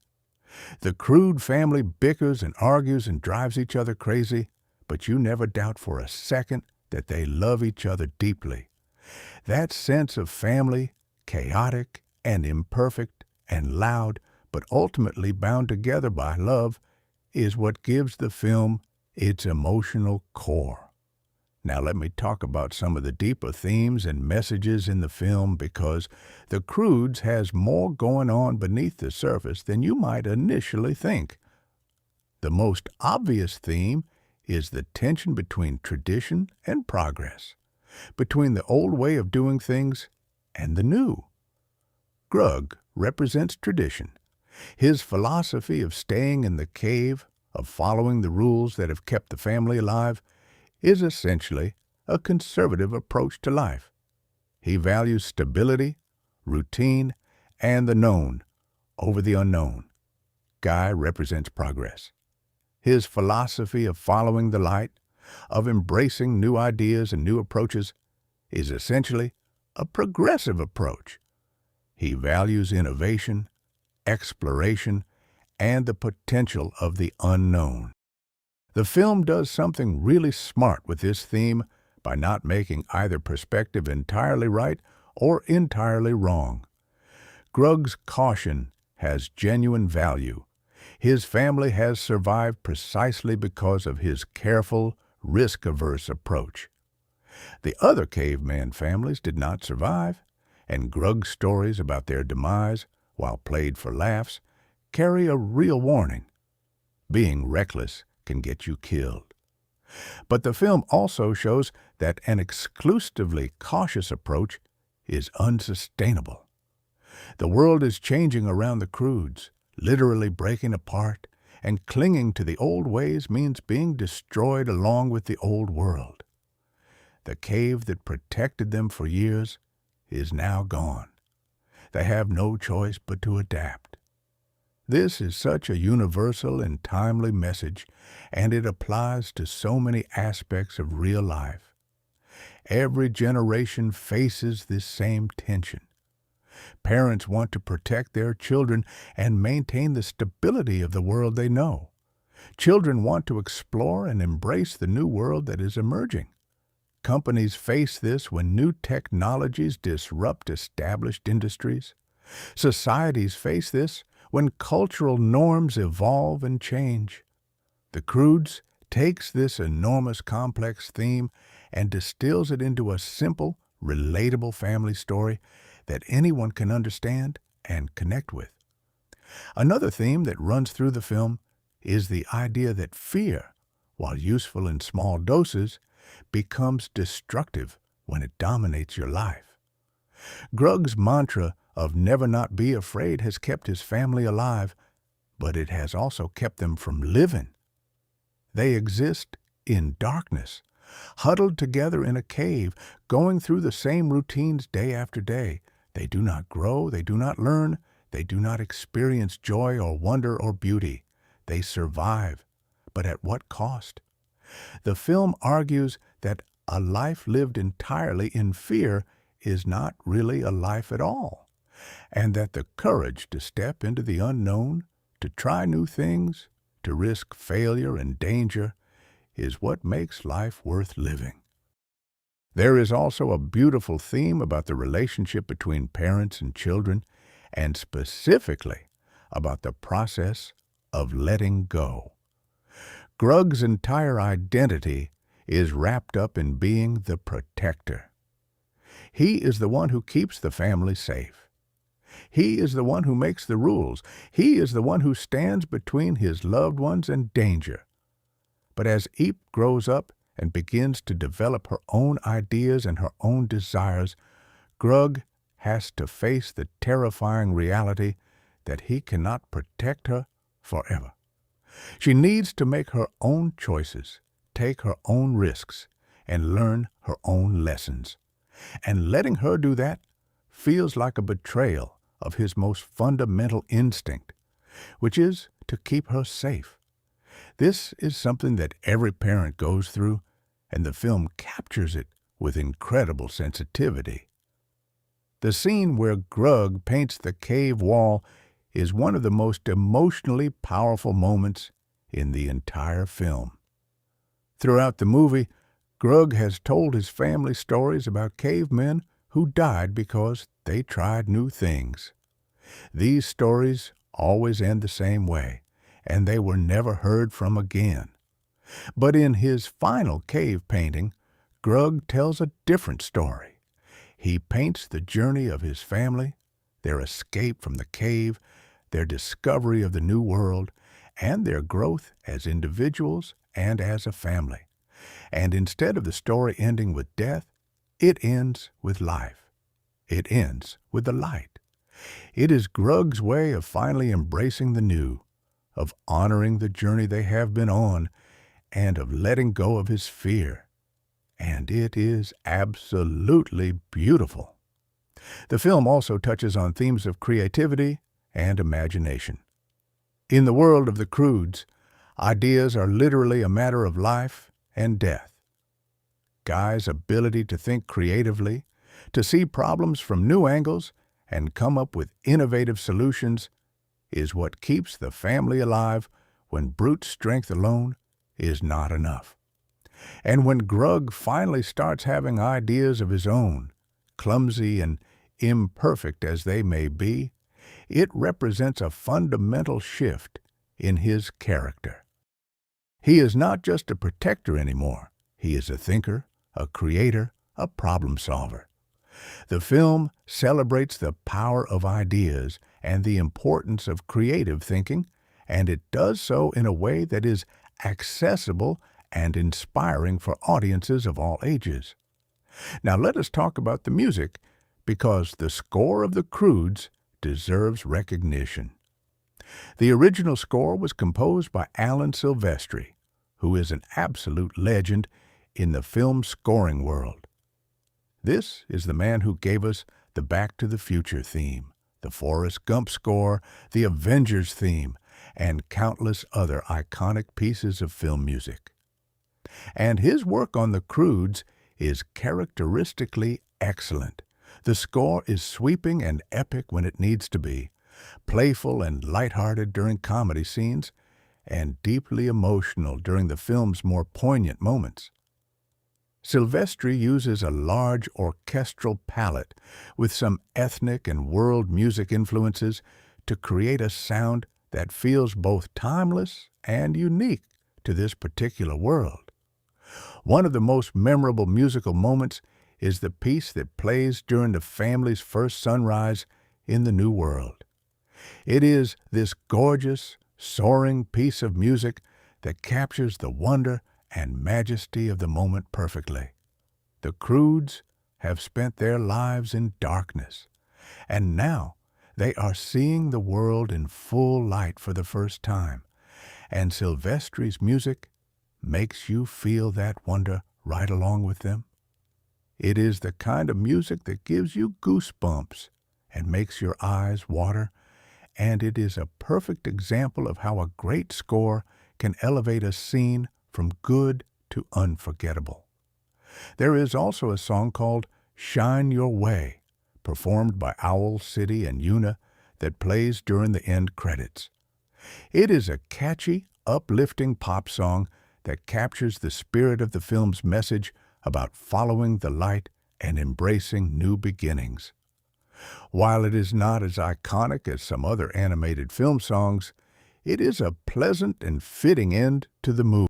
Speaker 1: The Crood family bickers and argues and drives each other crazy, but you never doubt for a second that they love each other deeply. That sense of family, chaotic and imperfect and loud, but ultimately bound together by love, is what gives the film its emotional core. Now let me talk about some of the deeper themes and messages in the film because the Croods has more going on beneath the surface than you might initially think. The most obvious theme is the tension between tradition and progress, between the old way of doing things and the new. Grug represents tradition. His philosophy of staying in the cave, of following the rules that have kept the family alive, is essentially a conservative approach to life. He values stability, routine, and the known over the unknown. Guy represents progress. His philosophy of following the light, of embracing new ideas and new approaches, is essentially a progressive approach. He values innovation, exploration, and the potential of the unknown. The film does something really smart with this theme by not making either perspective entirely right or entirely wrong. Grug's caution has genuine value. His family has survived precisely because of his careful, risk-averse approach. The other caveman families did not survive, and Grug's stories about their demise, while played for laughs, carry a real warning. Being reckless can get you killed. But the film also shows that an exclusively cautious approach is unsustainable. The world is changing around the Croods, literally breaking apart, and clinging to the old ways means being destroyed along with the old world. The cave that protected them for years is now gone. They have no choice but to adapt. This is such a universal and timely message, and it applies to so many aspects of real life. Every generation faces this same tension. Parents want to protect their children and maintain the stability of the world they know. Children want to explore and embrace the new world that is emerging. Companies face this when new technologies disrupt established industries. Societies face this when cultural norms evolve and change. The Croods takes this enormous complex theme and distills it into a simple, relatable family story that anyone can understand and connect with. Another theme that runs through the film is the idea that fear, while useful in small doses, becomes destructive when it dominates your life. Grug's mantra of never not be afraid has kept his family alive, but it has also kept them from living. They exist in darkness, huddled together in a cave, going through the same routines day after day. They do not grow, they do not learn, they do not experience joy or wonder or beauty. They survive, but at what cost? The film argues that a life lived entirely in fear is not really a life at all, and that the courage to step into the unknown, to try new things, to risk failure and danger, is what makes life worth living. There is also a beautiful theme about the relationship between parents and children, and specifically about the process of letting go. Grug's entire identity is wrapped up in being the protector. He is the one who keeps the family safe. He is the one who makes the rules. He is the one who stands between his loved ones and danger. But as Eep grows up and begins to develop her own ideas and her own desires, Grug has to face the terrifying reality that he cannot protect her forever. She needs to make her own choices, take her own risks, and learn her own lessons. And letting her do that feels like a betrayal of his most fundamental instinct, which is to keep her safe. This is something that every parent goes through, and the film captures it with incredible sensitivity. The scene where Grug paints the cave wall is one of the most emotionally powerful moments in the entire film. Throughout the movie, Grug has told his family stories about cavemen who died because they tried new things. These stories always end the same way, and they were never heard from again. But in his final cave painting, Grug tells a different story. He paints the journey of his family, their escape from the cave, their discovery of the new world, and their growth as individuals and as a family. And instead of the story ending with death, it ends with life. It ends with the light. It is Grug's way of finally embracing the new, of honoring the journey they have been on, and of letting go of his fear. And it is absolutely beautiful. The film also touches on themes of creativity and imagination. In the world of the Croods, ideas are literally a matter of life and death. Guy's ability to think creatively, to see problems from new angles, and come up with innovative solutions is what keeps the family alive when brute strength alone is not enough. And when Grug finally starts having ideas of his own, clumsy and imperfect as they may be, it represents a fundamental shift in his character. He is not just a protector anymore. He is a thinker, a creator, a problem solver. The film celebrates the power of ideas and the importance of creative thinking, and it does so in a way that is accessible and inspiring for audiences of all ages. Now let us talk about the music, because the score of the Croods deserves recognition. The original score was composed by Alan Silvestri, who is an absolute legend in the film scoring world. This is the man who gave us the Back to the Future theme, the Forrest Gump score, the Avengers theme, and countless other iconic pieces of film music. And his work on the Croods is characteristically excellent. The score is sweeping and epic when it needs to be, playful and lighthearted during comedy scenes, and deeply emotional during the film's more poignant moments. Silvestri uses a large orchestral palette with some ethnic and world music influences to create a sound that feels both timeless and unique to this particular world. One of the most memorable musical moments is the piece that plays during the family's first sunrise in the new world. It is this gorgeous, soaring piece of music that captures the wonder and majesty of the moment perfectly. The Croods have spent their lives in darkness, and now they are seeing the world in full light for the first time, and Silvestri's music makes you feel that wonder right along with them. It is the kind of music that gives you goosebumps and makes your eyes water, and it is a perfect example of how a great score can elevate a scene from good to unforgettable. There is also a song called Shine Your Way, performed by Owl City and Una, that plays during the end credits. It is a catchy, uplifting pop song that captures the spirit of the film's message about following the light and embracing new beginnings. While it is not as iconic as some other animated film songs, it is a pleasant and fitting end to the movie.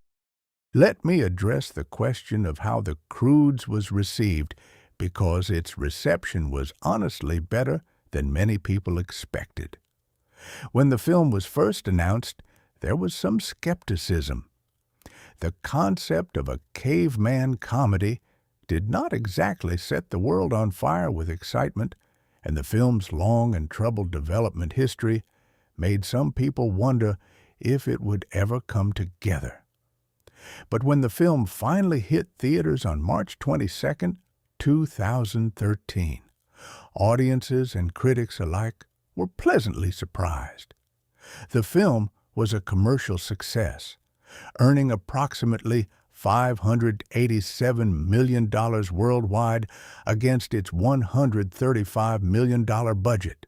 Speaker 1: Let me address the question of how the Croods was received, because its reception was honestly better than many people expected. When the film was first announced, there was some skepticism. The concept of a caveman comedy did not exactly set the world on fire with excitement, and the film's long and troubled development history made some people wonder if it would ever come together. But when the film finally hit theaters on March 22, 2013, audiences and critics alike were pleasantly surprised. The film was a commercial success, earning approximately $587 million worldwide against its $135 million budget.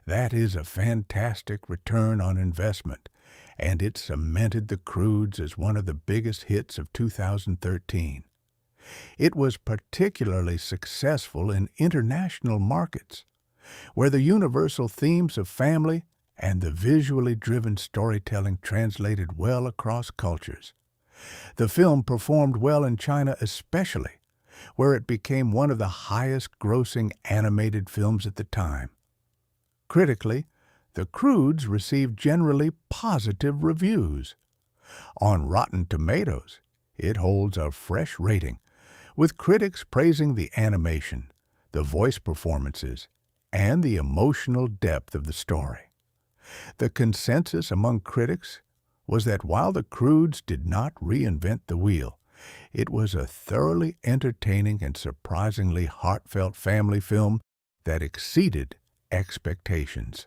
Speaker 1: That is a fantastic return on investment, and it cemented the Croods as one of the biggest hits of 2013. It was particularly successful in international markets, where the universal themes of family and the visually driven storytelling translated well across cultures. The film performed well in China especially, where it became one of the highest-grossing animated films at the time. Critically, the Croods received generally positive reviews. On Rotten Tomatoes, it holds a fresh rating, with critics praising the animation, the voice performances, and the emotional depth of the story. The consensus among critics was that while the Croods did not reinvent the wheel, it was a thoroughly entertaining and surprisingly heartfelt family film that exceeded expectations.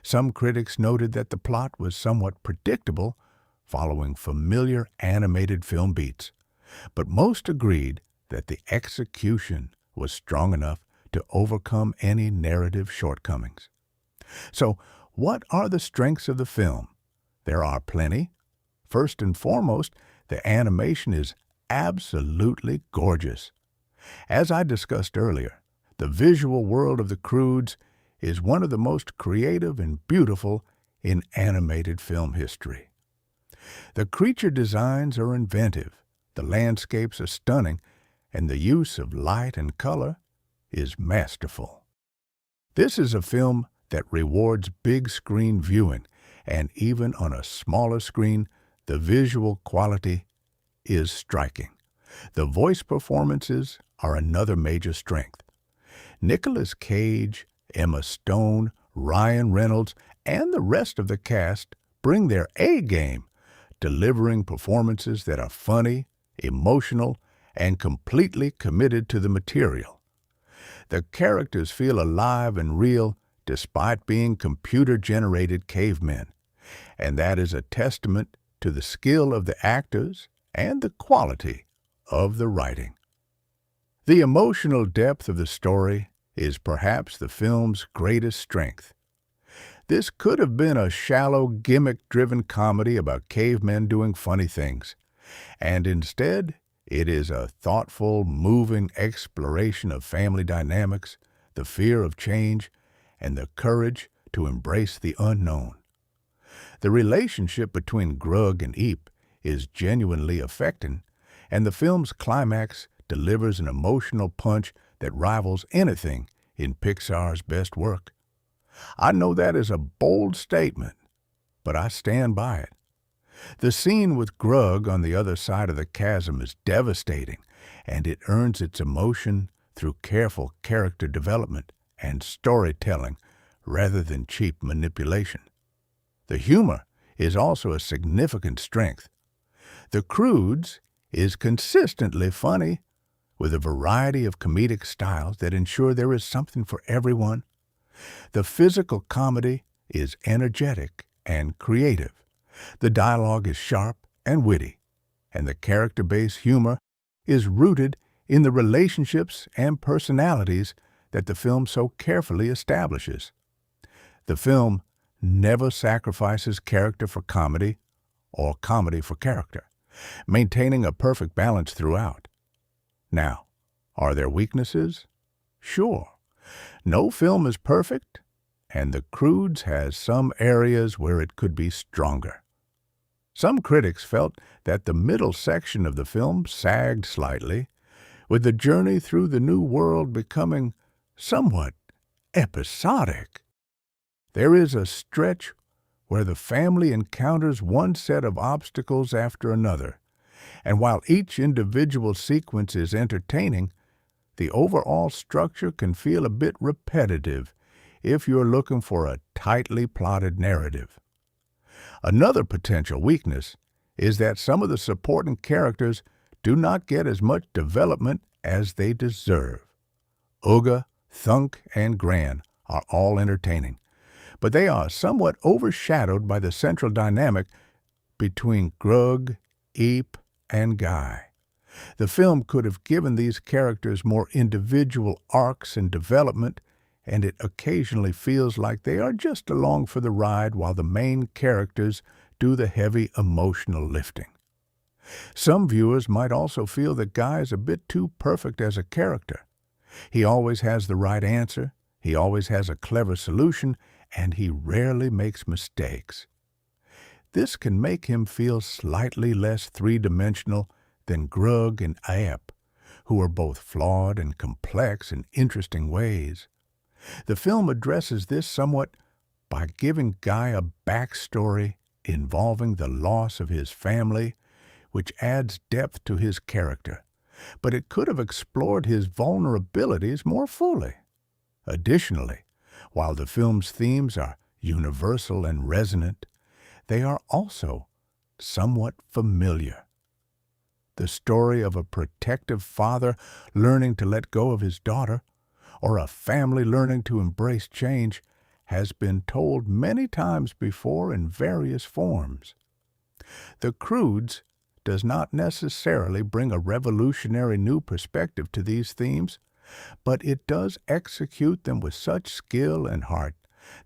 Speaker 1: Some critics noted that the plot was somewhat predictable, following familiar animated film beats, but most agreed that the execution was strong enough to overcome any narrative shortcomings. So, what are the strengths of the film? There are plenty. First and foremost, the animation is absolutely gorgeous. As I discussed earlier, the visual world of the Croods is one of the most creative and beautiful in animated film history. The creature designs are inventive, the landscapes are stunning, and the use of light and color is masterful. This is a film that rewards big-screen viewing, and even on a smaller screen, the visual quality is striking. The voice performances are another major strength. Nicolas Cage, Emma Stone, Ryan Reynolds, and the rest of the cast bring their A-game, delivering performances that are funny, emotional, and completely committed to the material. The characters feel alive and real despite being computer-generated cavemen, and that is a testament to the skill of the actors and the quality of the writing. The emotional depth of the story is perhaps the film's greatest strength. This could have been a shallow, gimmick-driven comedy about cavemen doing funny things, and instead, it is a thoughtful, moving exploration of family dynamics, the fear of change, and the courage to embrace the unknown. The relationship between Grug and Eep is genuinely affecting, and the film's climax delivers an emotional punch that rivals anything in Pixar's best work. I know that is a bold statement, but I stand by it. The scene with Grug on the other side of the chasm is devastating, and it earns its emotion through careful character development and storytelling rather than cheap manipulation. The humor is also a significant strength. The Croods is consistently funny, with a variety of comedic styles that ensure there is something for everyone. The physical comedy is energetic and creative. The dialogue is sharp and witty, and the character-based humor is rooted in the relationships and personalities that the film so carefully establishes. The film never sacrifices character for comedy or comedy for character, maintaining a perfect balance throughout. Now, are there weaknesses? Sure. No film is perfect, and The Croods has some areas where it could be stronger. Some critics felt that the middle section of the film sagged slightly, with the journey through the new world becoming somewhat episodic. There is a stretch where the family encounters one set of obstacles after another, and while each individual sequence is entertaining, the overall structure can feel a bit repetitive if you're looking for a tightly plotted narrative. Another potential weakness is that some of the supporting characters do not get as much development as they deserve. Uga, Thunk, and Gran are all entertaining, but they are somewhat overshadowed by the central dynamic between Grug, Eep, and Guy. The film could have given these characters more individual arcs and development, and it occasionally feels like they are just along for the ride while the main characters do the heavy emotional lifting. Some viewers might also feel that Guy is a bit too perfect as a character. He always has the right answer, he always has a clever solution, and he rarely makes mistakes. This can make him feel slightly less three-dimensional than Grug and Aep, who are both flawed and complex in interesting ways. The film addresses this somewhat by giving Guy a backstory involving the loss of his family, which adds depth to his character, but it could have explored his vulnerabilities more fully. Additionally, while the film's themes are universal and resonant, they are also somewhat familiar. The story of a protective father learning to let go of his daughter, or a family learning to embrace change, has been told many times before in various forms. The Croods does not necessarily bring a revolutionary new perspective to these themes, but it does execute them with such skill and heart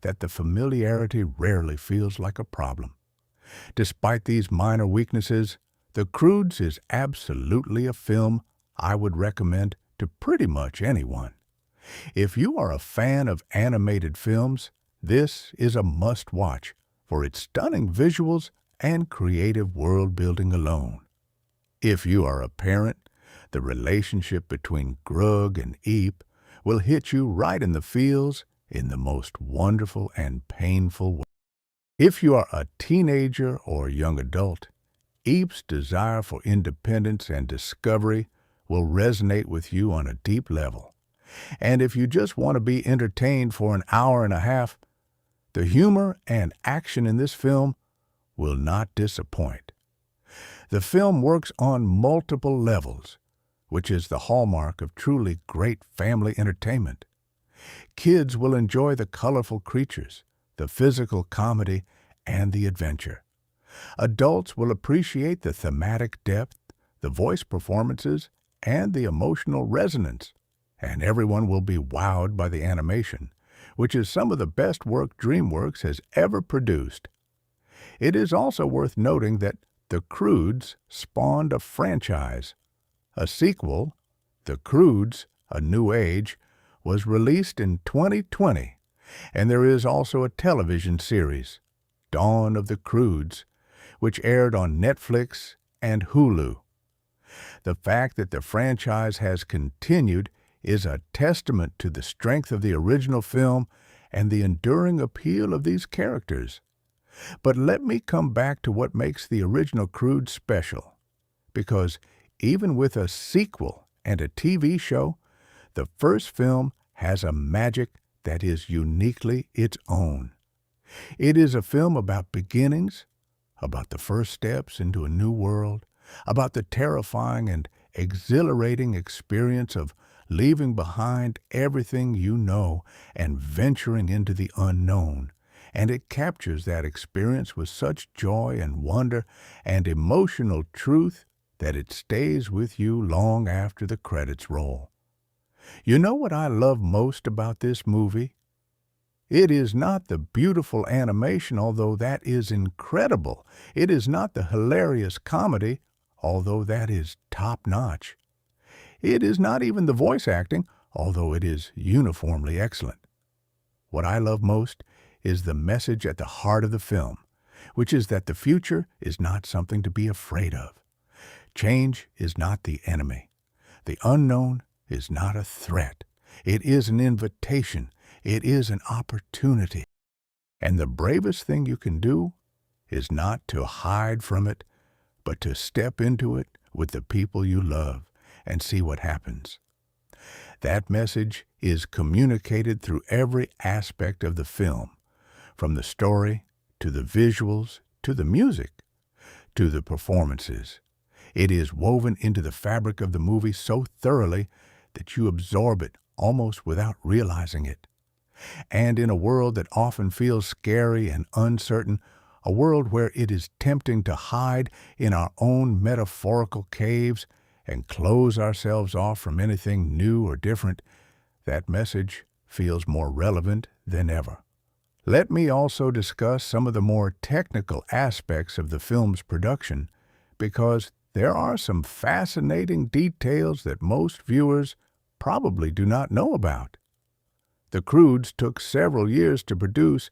Speaker 1: that the familiarity rarely feels like a problem. Despite these minor weaknesses, The Croods is absolutely a film I would recommend to pretty much anyone. If you are a fan of animated films, this is a must-watch for its stunning visuals and creative world-building alone. If you are a parent, the relationship between Grug and Aep will hit you right in the feels in the most wonderful and painful way. If you are a teenager or young adult, Aep's desire for independence and discovery will resonate with you on a deep level. And if you just want to be entertained for an hour and a half, the humor and action in this film will not disappoint. The film works on multiple levels, which is the hallmark of truly great family entertainment. Kids will enjoy the colorful creatures, the physical comedy, and the adventure. Adults will appreciate the thematic depth, the voice performances, and the emotional resonance. And everyone will be wowed by the animation, which is some of the best work DreamWorks has ever produced. It is also worth noting that The Croods spawned a franchise. A sequel, The Croods: A New Age, was released in 2020, and there is also a television series, Dawn of the Croods, which aired on Netflix and Hulu. The fact that the franchise has continued is a testament to the strength of the original film and the enduring appeal of these characters. But let me come back to what makes the original Croods special, because even with a sequel and a TV show, the first film has a magic that is uniquely its own. It is a film about beginnings, about the first steps into a new world, about the terrifying and exhilarating experience of leaving behind everything you know and venturing into the unknown. And it captures that experience with such joy and wonder and emotional truth that it stays with you long after the credits roll. You know what I love most about this movie? It is not the beautiful animation, although that is incredible. It is not the hilarious comedy, although that is top-notch. It is not even the voice acting, although it is uniformly excellent. What I love most is the message at the heart of the film, which is that the future is not something to be afraid of. Change is not the enemy. The unknown is not a threat. It is an invitation. It is an opportunity. And the bravest thing you can do is not to hide from it, but to step into it with the people you love and see what happens. That message is communicated through every aspect of the film, from the story to the visuals to the music to the performances. It is woven into the fabric of the movie so thoroughly that you absorb it almost without realizing it. And in a world that often feels scary and uncertain, a world where it is tempting to hide in our own metaphorical caves and close ourselves off from anything new or different, that message feels more relevant than ever. Let me also discuss some of the more technical aspects of the film's production, because there are some fascinating details that most viewers probably do not know about. The Croods took several years to produce,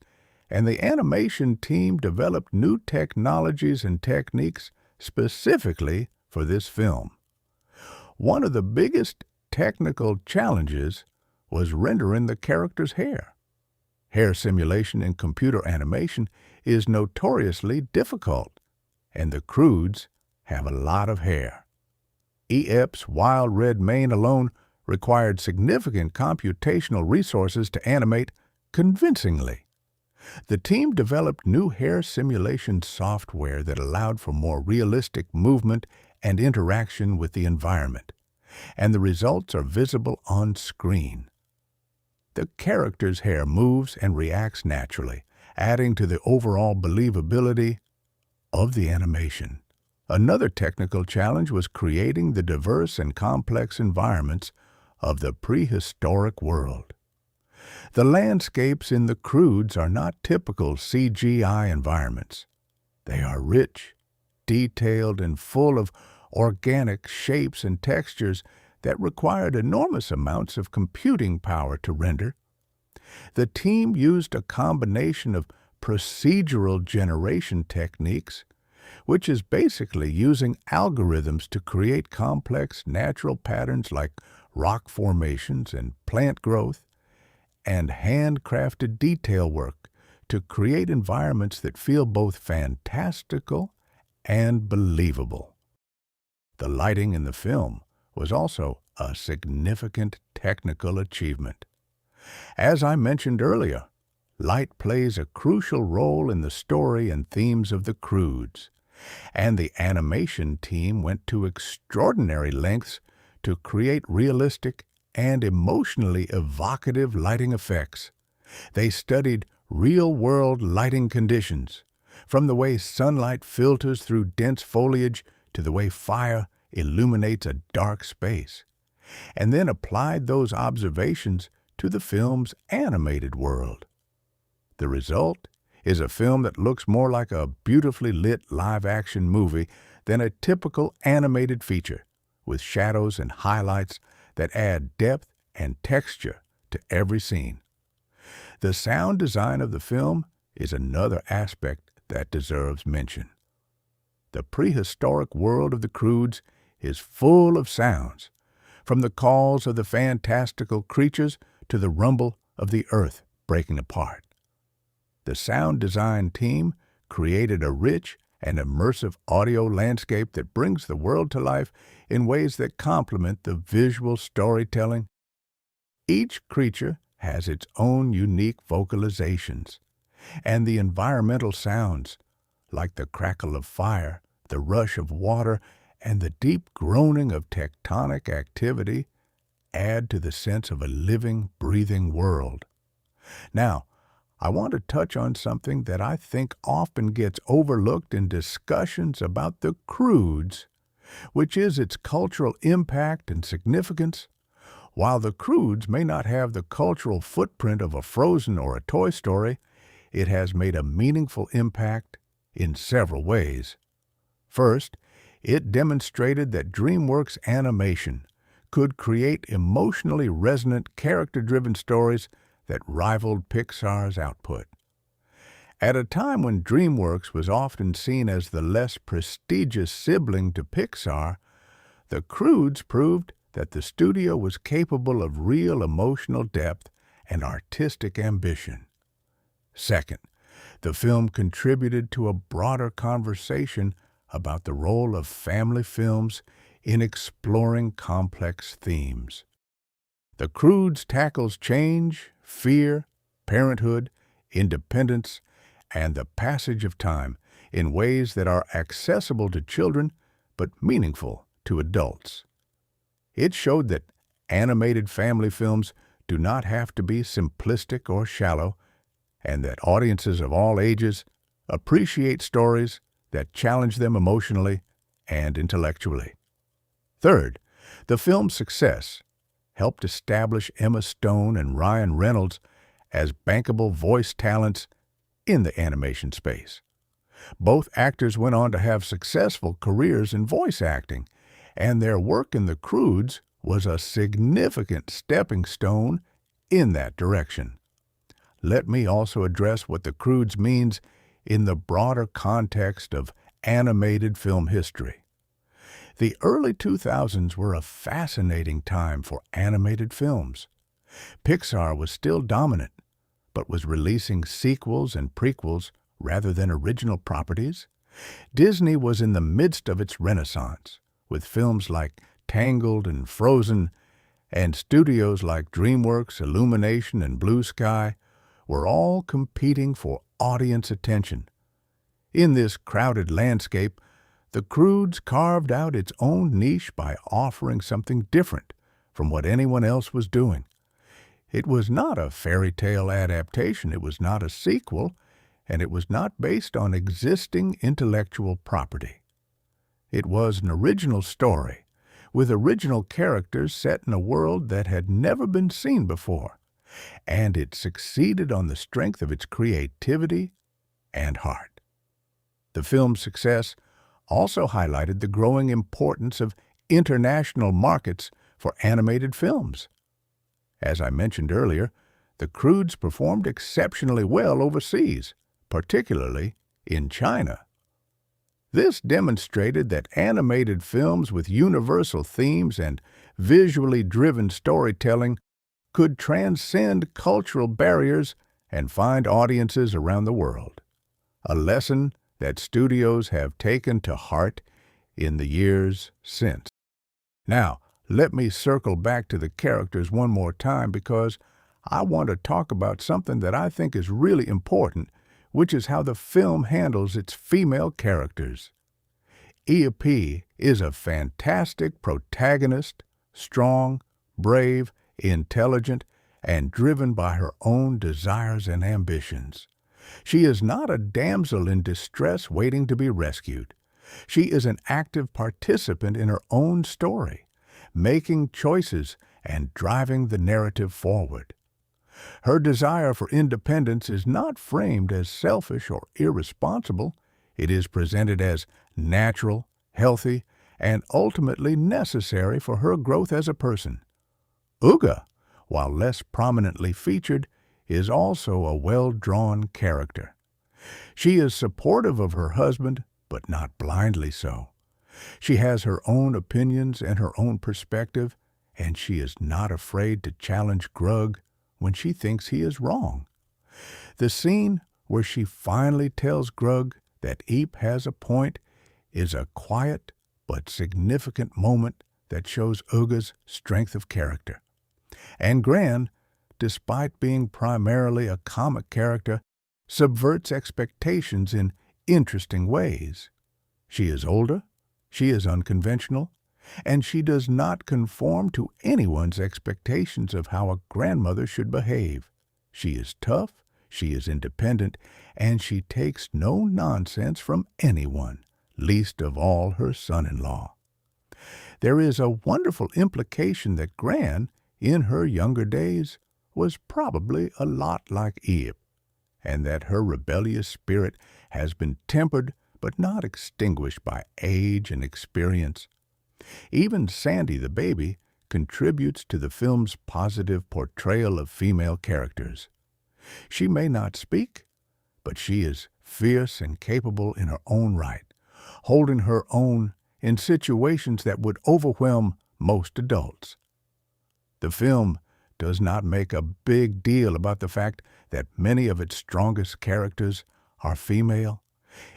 Speaker 1: and the animation team developed new technologies and techniques specifically for this film. One of the biggest technical challenges was rendering the character's hair. Hair simulation in computer animation is notoriously difficult, and the Croods have a lot of hair. EP's wild red mane alone required significant computational resources to animate convincingly. The team developed new hair simulation software that allowed for more realistic movement and interaction with the environment, and the results are visible on screen. The character's hair moves and reacts naturally, adding to the overall believability of the animation. Another technical challenge was creating the diverse and complex environments of the prehistoric world. The landscapes in the Croods are not typical CGI environments. They are rich, detailed, and full of organic shapes and textures that required enormous amounts of computing power to render. The team used a combination of procedural generation techniques, which is basically using algorithms to create complex natural patterns like rock formations and plant growth, and handcrafted detail work to create environments that feel both fantastical and believable. The lighting in the film was also a significant technical achievement. As I mentioned earlier, light plays a crucial role in the story and themes of the Croods, and the animation team went to extraordinary lengths to create realistic and emotionally evocative lighting effects. They studied real-world lighting conditions, from the way sunlight filters through dense foliage to the way fire illuminates a dark space, and then applied those observations to the film's animated world. The result is a film that looks more like a beautifully lit live-action movie than a typical animated feature, with shadows and highlights that add depth and texture to every scene. The sound design of the film is another aspect that deserves mention. The prehistoric world of the Croods is full of sounds, from the calls of the fantastical creatures to the rumble of the earth breaking apart. The sound design team created a rich and immersive audio landscape that brings the world to life in ways that complement the visual storytelling. Each creature has its own unique vocalizations, and the environmental sounds, like the crackle of fire, the rush of water, and the deep groaning of tectonic activity, add to the sense of a living, breathing world. Now, I want to touch on something that I think often gets overlooked in discussions about the Croods, which is its cultural impact and significance. While the Croods may not have the cultural footprint of a Frozen or a Toy Story, it has made a meaningful impact in several ways. First, it demonstrated that DreamWorks Animation could create emotionally resonant, character-driven stories that rivaled Pixar's output. At a time when DreamWorks was often seen as the less prestigious sibling to Pixar, the Croods proved that the studio was capable of real emotional depth and artistic ambition. Second, the film contributed to a broader conversation about the role of family films in exploring complex themes. The Croods tackles change, fear, parenthood, independence, and the passage of time in ways that are accessible to children but meaningful to adults. It showed that animated family films do not have to be simplistic or shallow, and that audiences of all ages appreciate stories that challenge them emotionally and intellectually. Third, the film's success helped establish Emma Stone and Ryan Reynolds as bankable voice talents in the animation space. Both actors went on to have successful careers in voice acting, and their work in The Croods was a significant stepping stone in that direction. let me also address what the Croods means in the broader context of animated film history. The early 2000s were a fascinating time for animated films. Pixar was still dominant, but was releasing sequels and prequels rather than original properties. Disney was in the midst of its renaissance, with films like Tangled and Frozen, and studios like DreamWorks, Illumination, and Blue Sky were all competing for audience attention. In this crowded landscape, the Croods carved out its own niche by offering something different from what anyone else was doing. It was not a fairy tale adaptation, it was not a sequel, and it was not based on existing intellectual property. It was an original story, with original characters set in a world that had never been seen before, and it succeeded on the strength of its creativity and heart. The film's success also highlighted the growing importance of international markets for animated films. As I mentioned earlier, the Croods performed exceptionally well overseas, particularly in China. This demonstrated that animated films with universal themes and visually driven storytelling could transcend cultural barriers and find audiences around the world, a lesson that studios have taken to heart in the years since. Now, let me circle back to the characters one more time because I want to talk about something that I think is really important, which is how the film handles its female characters. P is a fantastic protagonist, strong, brave, intelligent, and driven by her own desires and ambitions. She is not a damsel in distress waiting to be rescued. She is an active participant in her own story, making choices and driving the narrative forward. Her desire for independence is not framed as selfish or irresponsible. It is presented as natural, healthy, and ultimately necessary for her growth as a person. Uga, while less prominently featured, is also a well-drawn character. She is supportive of her husband, but not blindly so. She has her own opinions and her own perspective, and she is not afraid to challenge Grug when she thinks he is wrong. The scene where she finally tells Grug that Eep has a point is a quiet but significant moment that shows Uga's strength of character. And Gran, despite being primarily a comic character, subverts expectations in interesting ways. She is older, she is unconventional, and she does not conform to anyone's expectations of how a grandmother should behave. She is tough, she is independent, and she takes no nonsense from anyone, least of all her son-in-law. There is a wonderful implication that Gran, in her younger days, was probably a lot like Eep, and that her rebellious spirit has been tempered but not extinguished by age and experience. Even Sandy the baby contributes to the film's positive portrayal of female characters. She may not speak, but she is fierce and capable in her own right, holding her own in situations that would overwhelm most adults. The film does not make a big deal about the fact that many of its strongest characters are female.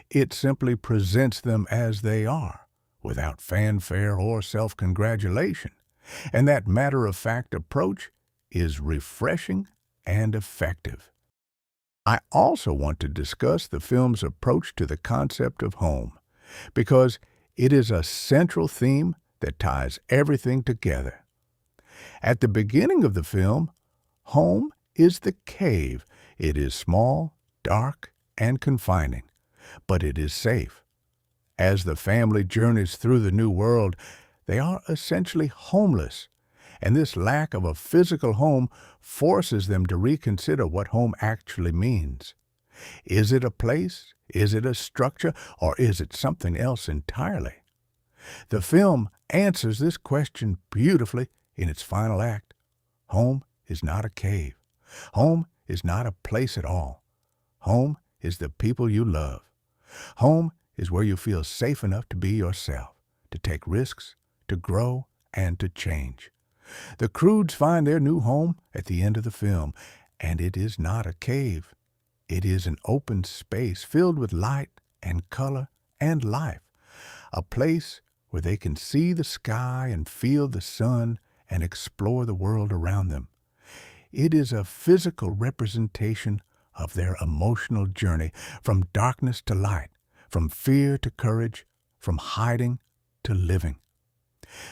Speaker 1: It simply presents them as they are, without fanfare or self-congratulation, and that matter-of-fact approach is refreshing and effective. I also want to discuss the film's approach to the concept of home, because it is a central theme that ties everything together. At the beginning of the film, home is the cave. It is small, dark, and confining, but it is safe. As the family journeys through the new world, they are essentially homeless, and this lack of a physical home forces them to reconsider what home actually means. Is it a place? Is it a structure? Or is it something else entirely? The film answers this question beautifully in its final act. Home is not a cave. Home is not a place at all. Home is the people you love. Home is where you feel safe enough to be yourself, to take risks, to grow, and to change. The Croods find their new home at the end of the film, and it is not a cave. It is an open space filled with light and color and life, a place where they can see the sky and feel the sun and explore the world around them. It is a physical representation of their emotional journey from darkness to light, from fear to courage, from hiding to living.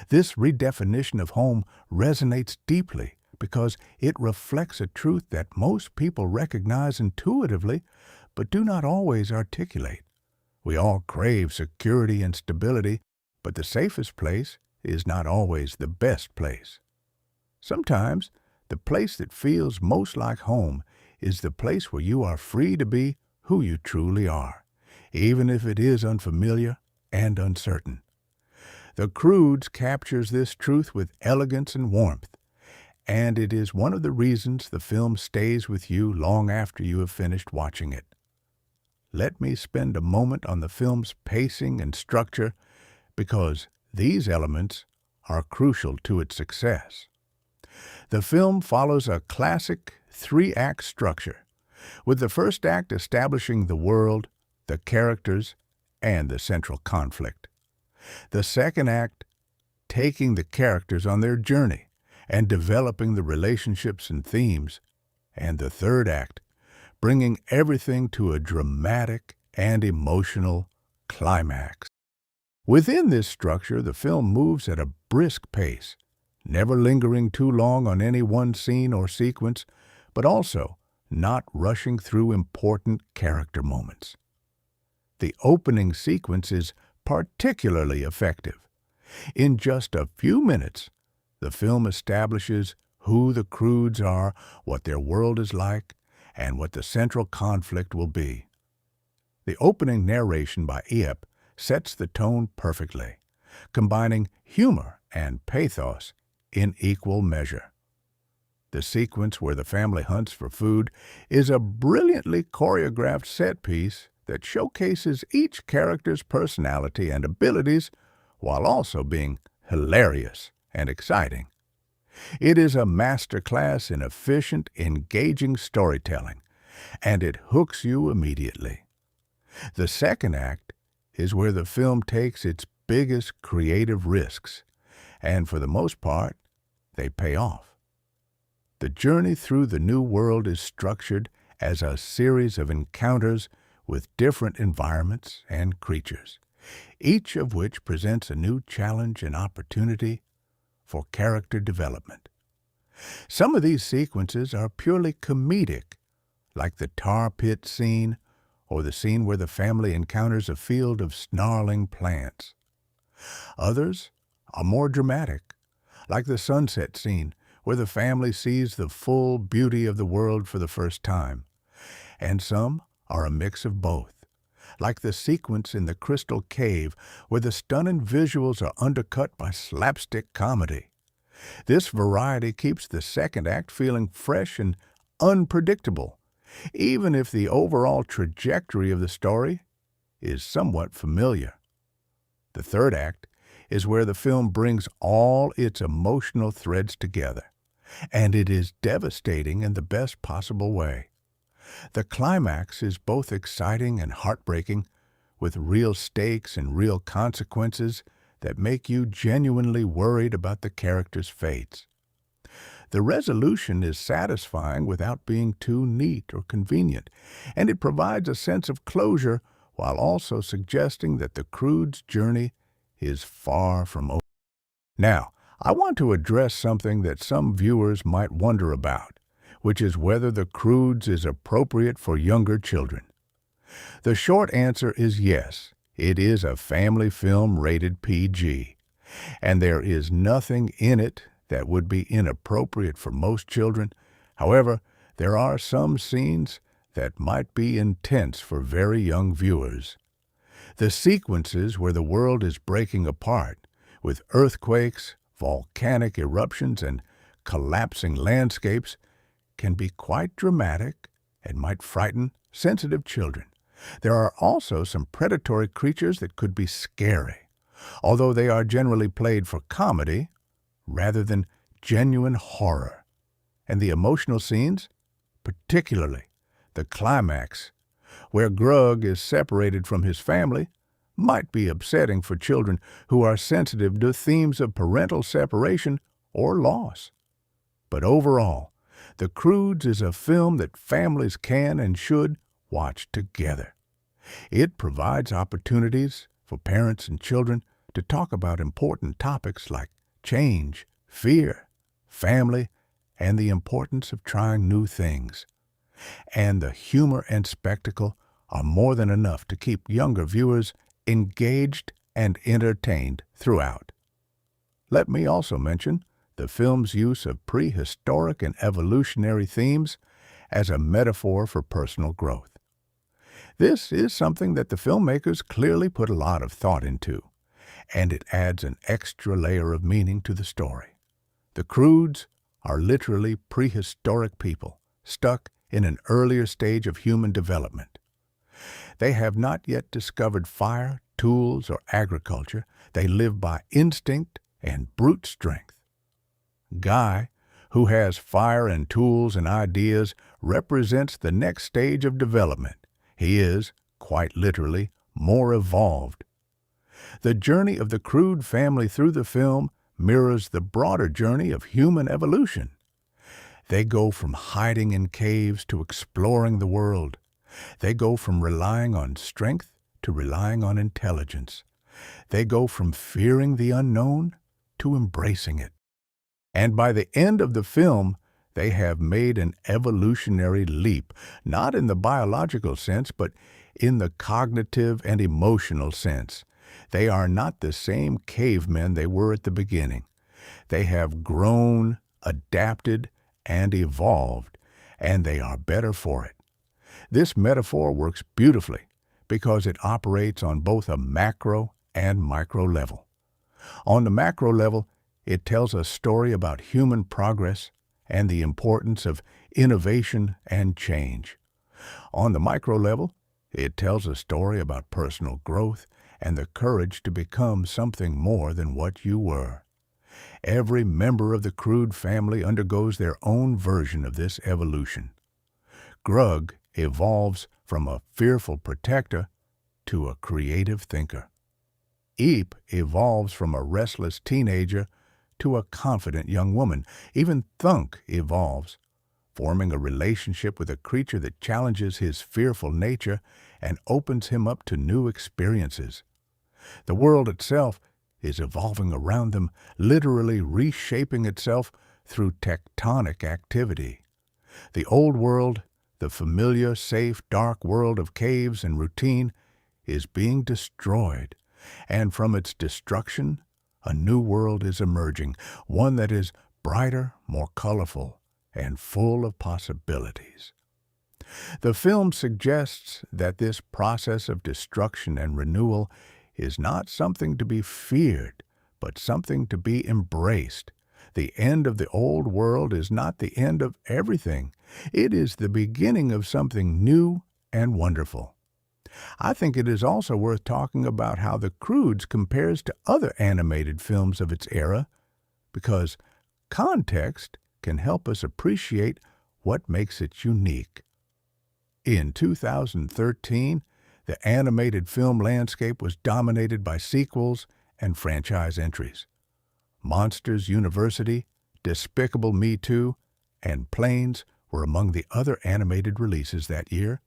Speaker 1: This redefinition of home resonates deeply because it reflects a truth that most people recognize intuitively but do not always articulate. We all crave security and stability, but the safest place is not always the best place. Sometimes, the place that feels most like home is the place where you are free to be who you truly are, even if it is unfamiliar and uncertain. The Croods captures this truth with elegance and warmth, and it is one of the reasons the film stays with you long after you have finished watching it. Let me spend a moment on the film's pacing and structure because these elements are crucial to its success. The film follows a classic three-act structure, with the first act establishing the world, the characters, and the central conflict. The second act taking the characters on their journey and developing the relationships and themes, and the third act bringing everything to a dramatic and emotional climax. Within this structure, the film moves at a brisk pace, never lingering too long on any one scene or sequence, but also not rushing through important character moments. The opening sequence is particularly effective. In just a few minutes, the film establishes who the Croods are, what their world is like, and what the central conflict will be. The opening narration by Eep sets the tone perfectly, combining humor and pathos in equal measure. The sequence where the family hunts for food is a brilliantly choreographed set piece that showcases each character's personality and abilities while also being hilarious and exciting. It is a masterclass in efficient, engaging storytelling, and it hooks you immediately. The second act is where the film takes its biggest creative risks, and for the most part, they pay off. The journey through the new world is structured as a series of encounters with different environments and creatures, each of which presents a new challenge and opportunity for character development. Some of these sequences are purely comedic, like the tar pit scene or the scene where the family encounters a field of snarling plants. Others are more dramatic, like the sunset scene where the family sees the full beauty of the world for the first time. And some are a mix of both, like the sequence in the Crystal Cave where the stunning visuals are undercut by slapstick comedy. This variety keeps the second act feeling fresh and unpredictable, even if the overall trajectory of the story is somewhat familiar. The third act is where the film brings all its emotional threads together, and it is devastating in the best possible way. The climax is both exciting and heartbreaking, with real stakes and real consequences that make you genuinely worried about the characters' fates. The resolution is satisfying without being too neat or convenient, and it provides a sense of closure while also suggesting that the Croods' journey is far from over. Now, I want to address something that some viewers might wonder about, which is whether the Croods is appropriate for younger children. The short answer is yes, it is a family film rated PG, and there is nothing in it that would be inappropriate for most children. However, there are some scenes that might be intense for very young viewers. The sequences where the world is breaking apart, with earthquakes, volcanic eruptions, and collapsing landscapes, can be quite dramatic and might frighten sensitive children. There are also some predatory creatures that could be scary, although they are generally played for comedy rather than genuine horror. And the emotional scenes, particularly the climax, where Grug is separated from his family, might be upsetting for children who are sensitive to themes of parental separation or loss. But overall, The Croods is a film that families can and should watch together. It provides opportunities for parents and children to talk about important topics like change, fear, family, and the importance of trying new things. And the humor and spectacle are more than enough to keep younger viewers engaged and entertained throughout. Let me also mention the film's use of prehistoric and evolutionary themes as a metaphor for personal growth. This is something that the filmmakers clearly put a lot of thought into, and it adds an extra layer of meaning to the story. The Croods are literally prehistoric people stuck in an earlier stage of human development. They have not yet discovered fire, tools, or agriculture. They live by instinct and brute strength. Guy, who has fire and tools and ideas, represents the next stage of development. He is, quite literally, more evolved. The journey of the Crood family through the film mirrors the broader journey of human evolution. They go from hiding in caves to exploring the world. They go from relying on strength to relying on intelligence. They go from fearing the unknown to embracing it. And by the end of the film, they have made an evolutionary leap, not in the biological sense, but in the cognitive and emotional sense. They are not the same cavemen they were at the beginning. They have grown, adapted, and evolved, and they are better for it. This metaphor works beautifully because it operates on both a macro and micro level. On the macro level, it tells a story about human progress and the importance of innovation and change. On the micro level, it tells a story about personal growth and the courage to become something more than what you were. Every member of the Crood family undergoes their own version of this evolution. Grug evolves from a fearful protector to a creative thinker. Eep evolves from a restless teenager to a confident young woman. Even Thunk evolves, forming a relationship with a creature that challenges his fearful nature and opens him up to new experiences. The world itself is evolving around them, literally reshaping itself through tectonic activity. The old world, the familiar, safe, dark world of caves and routine, is being destroyed, and from its destruction, a new world is emerging, one that is brighter, more colorful, and full of possibilities. The film suggests that this process of destruction and renewal is not something to be feared, but something to be embraced. The end of the old world is not the end of everything. It is the beginning of something new and wonderful. I think it is also worth talking about how The Croods compares to other animated films of its era, because context can help us appreciate what makes it unique. In 2013, the animated film landscape was dominated by sequels and franchise entries. Monsters University, Despicable Me 2, and Planes were among the other animated releases that year.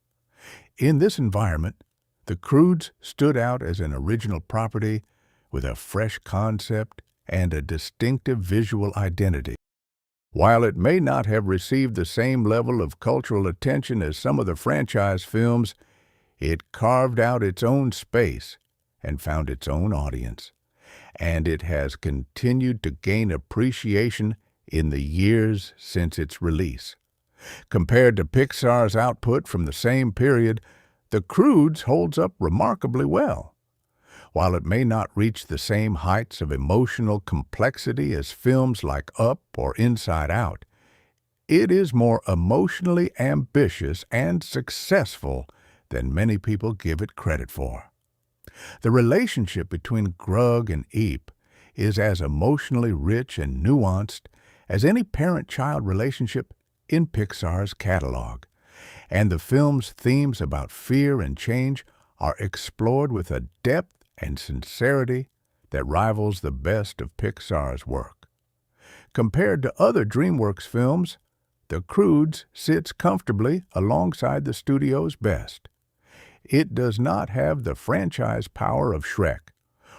Speaker 1: In this environment, The Croods stood out as an original property with a fresh concept and a distinctive visual identity. While it may not have received the same level of cultural attention as some of the franchise films, it carved out its own space and found its own audience. And it has continued to gain appreciation in the years since its release. Compared to Pixar's output from the same period, The Croods holds up remarkably well. While it may not reach the same heights of emotional complexity as films like Up or Inside Out, It is more emotionally ambitious and successful than many people give it credit for. The relationship between Grug and Eep is as emotionally rich and nuanced as any parent-child relationship in Pixar's catalog, and the film's themes about fear and change are explored with a depth and sincerity that rivals the best of Pixar's work. Compared to other DreamWorks films, The Croods sits comfortably alongside the studio's best. It does not have the franchise power of Shrek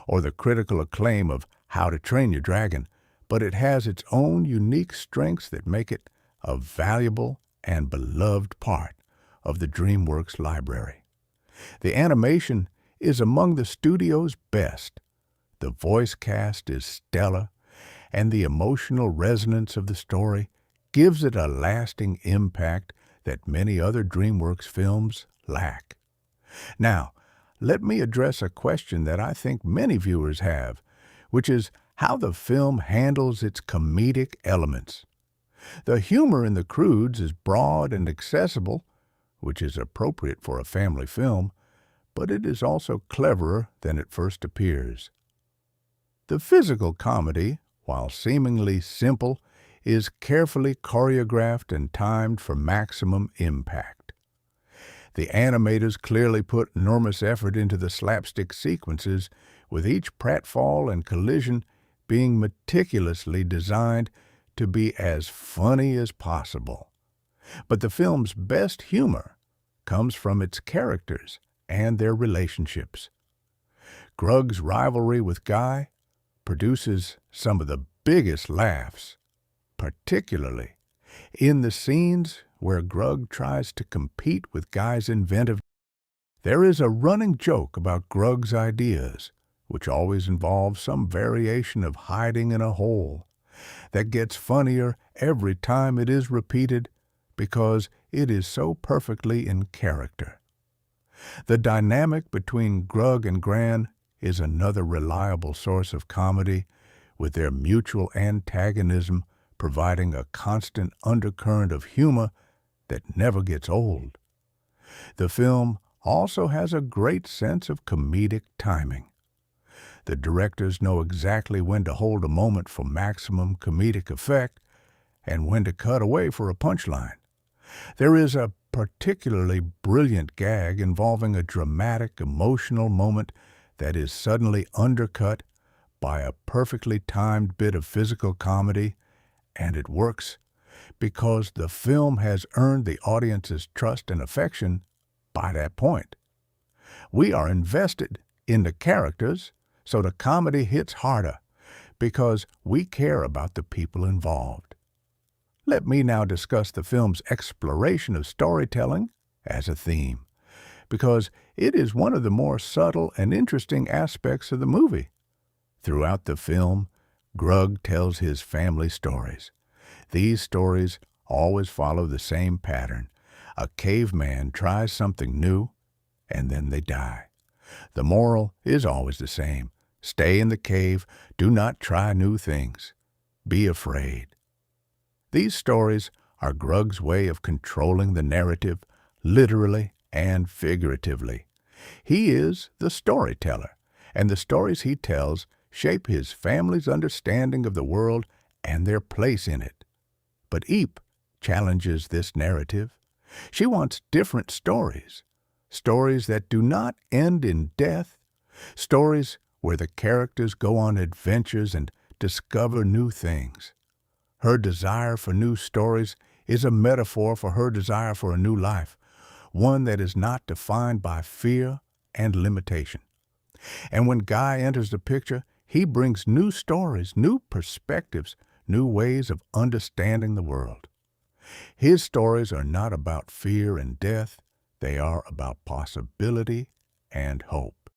Speaker 1: or the critical acclaim of How to Train Your Dragon, but it has its own unique strengths that make it a valuable and beloved part of the DreamWorks library. The animation is among the studio's best. The voice cast is stellar, and the emotional resonance of the story gives it a lasting impact that many other DreamWorks films lack. Now, let me address a question that I think many viewers have, which is how the film handles its comedic elements. The humor in The Croods is broad and accessible, which is appropriate for a family film, but it is also cleverer than it first appears. The physical comedy, while seemingly simple, is carefully choreographed and timed for maximum impact. The animators clearly put enormous effort into the slapstick sequences, with each pratfall and collision being meticulously designed to be as funny as possible. But the film's best humor comes from its characters and their relationships. Grug's rivalry with Guy produces some of the biggest laughs, particularly in the scenes where Grug tries to compete with Guy's inventiveness. There is a running joke about Grug's ideas, which always involves some variation of hiding in a hole, that gets funnier every time it is repeated because it is so perfectly in character. The dynamic between Grug and Gran is another reliable source of comedy, with their mutual antagonism providing a constant undercurrent of humor that never gets old. The film also has a great sense of comedic timing. The directors know exactly when to hold a moment for maximum comedic effect and when to cut away for a punchline. There is a particularly brilliant gag involving a dramatic, emotional moment that is suddenly undercut by a perfectly timed bit of physical comedy, and it works because the film has earned the audience's trust and affection by that point. We are invested in the characters, so the comedy hits harder because we care about the people involved. Let me now discuss the film's exploration of storytelling as a theme, because it is one of the more subtle and interesting aspects of the movie. Throughout the film, Grug tells his family stories. These stories always follow the same pattern. A caveman tries something new, and then they die. The moral is always the same. Stay in the cave. Do not try new things. Be afraid. These stories are Grug's way of controlling the narrative, literally and figuratively. He is the storyteller, and the stories he tells shape his family's understanding of the world and their place in it. But Eep challenges this narrative. She wants different stories, stories that do not end in death, stories where the characters go on adventures and discover new things. Her desire for new stories is a metaphor for her desire for a new life, one that is not defined by fear and limitation. And when Guy enters the picture, he brings new stories, new perspectives, new ways of understanding the world. His stories are not about fear and death. They are about possibility and hope.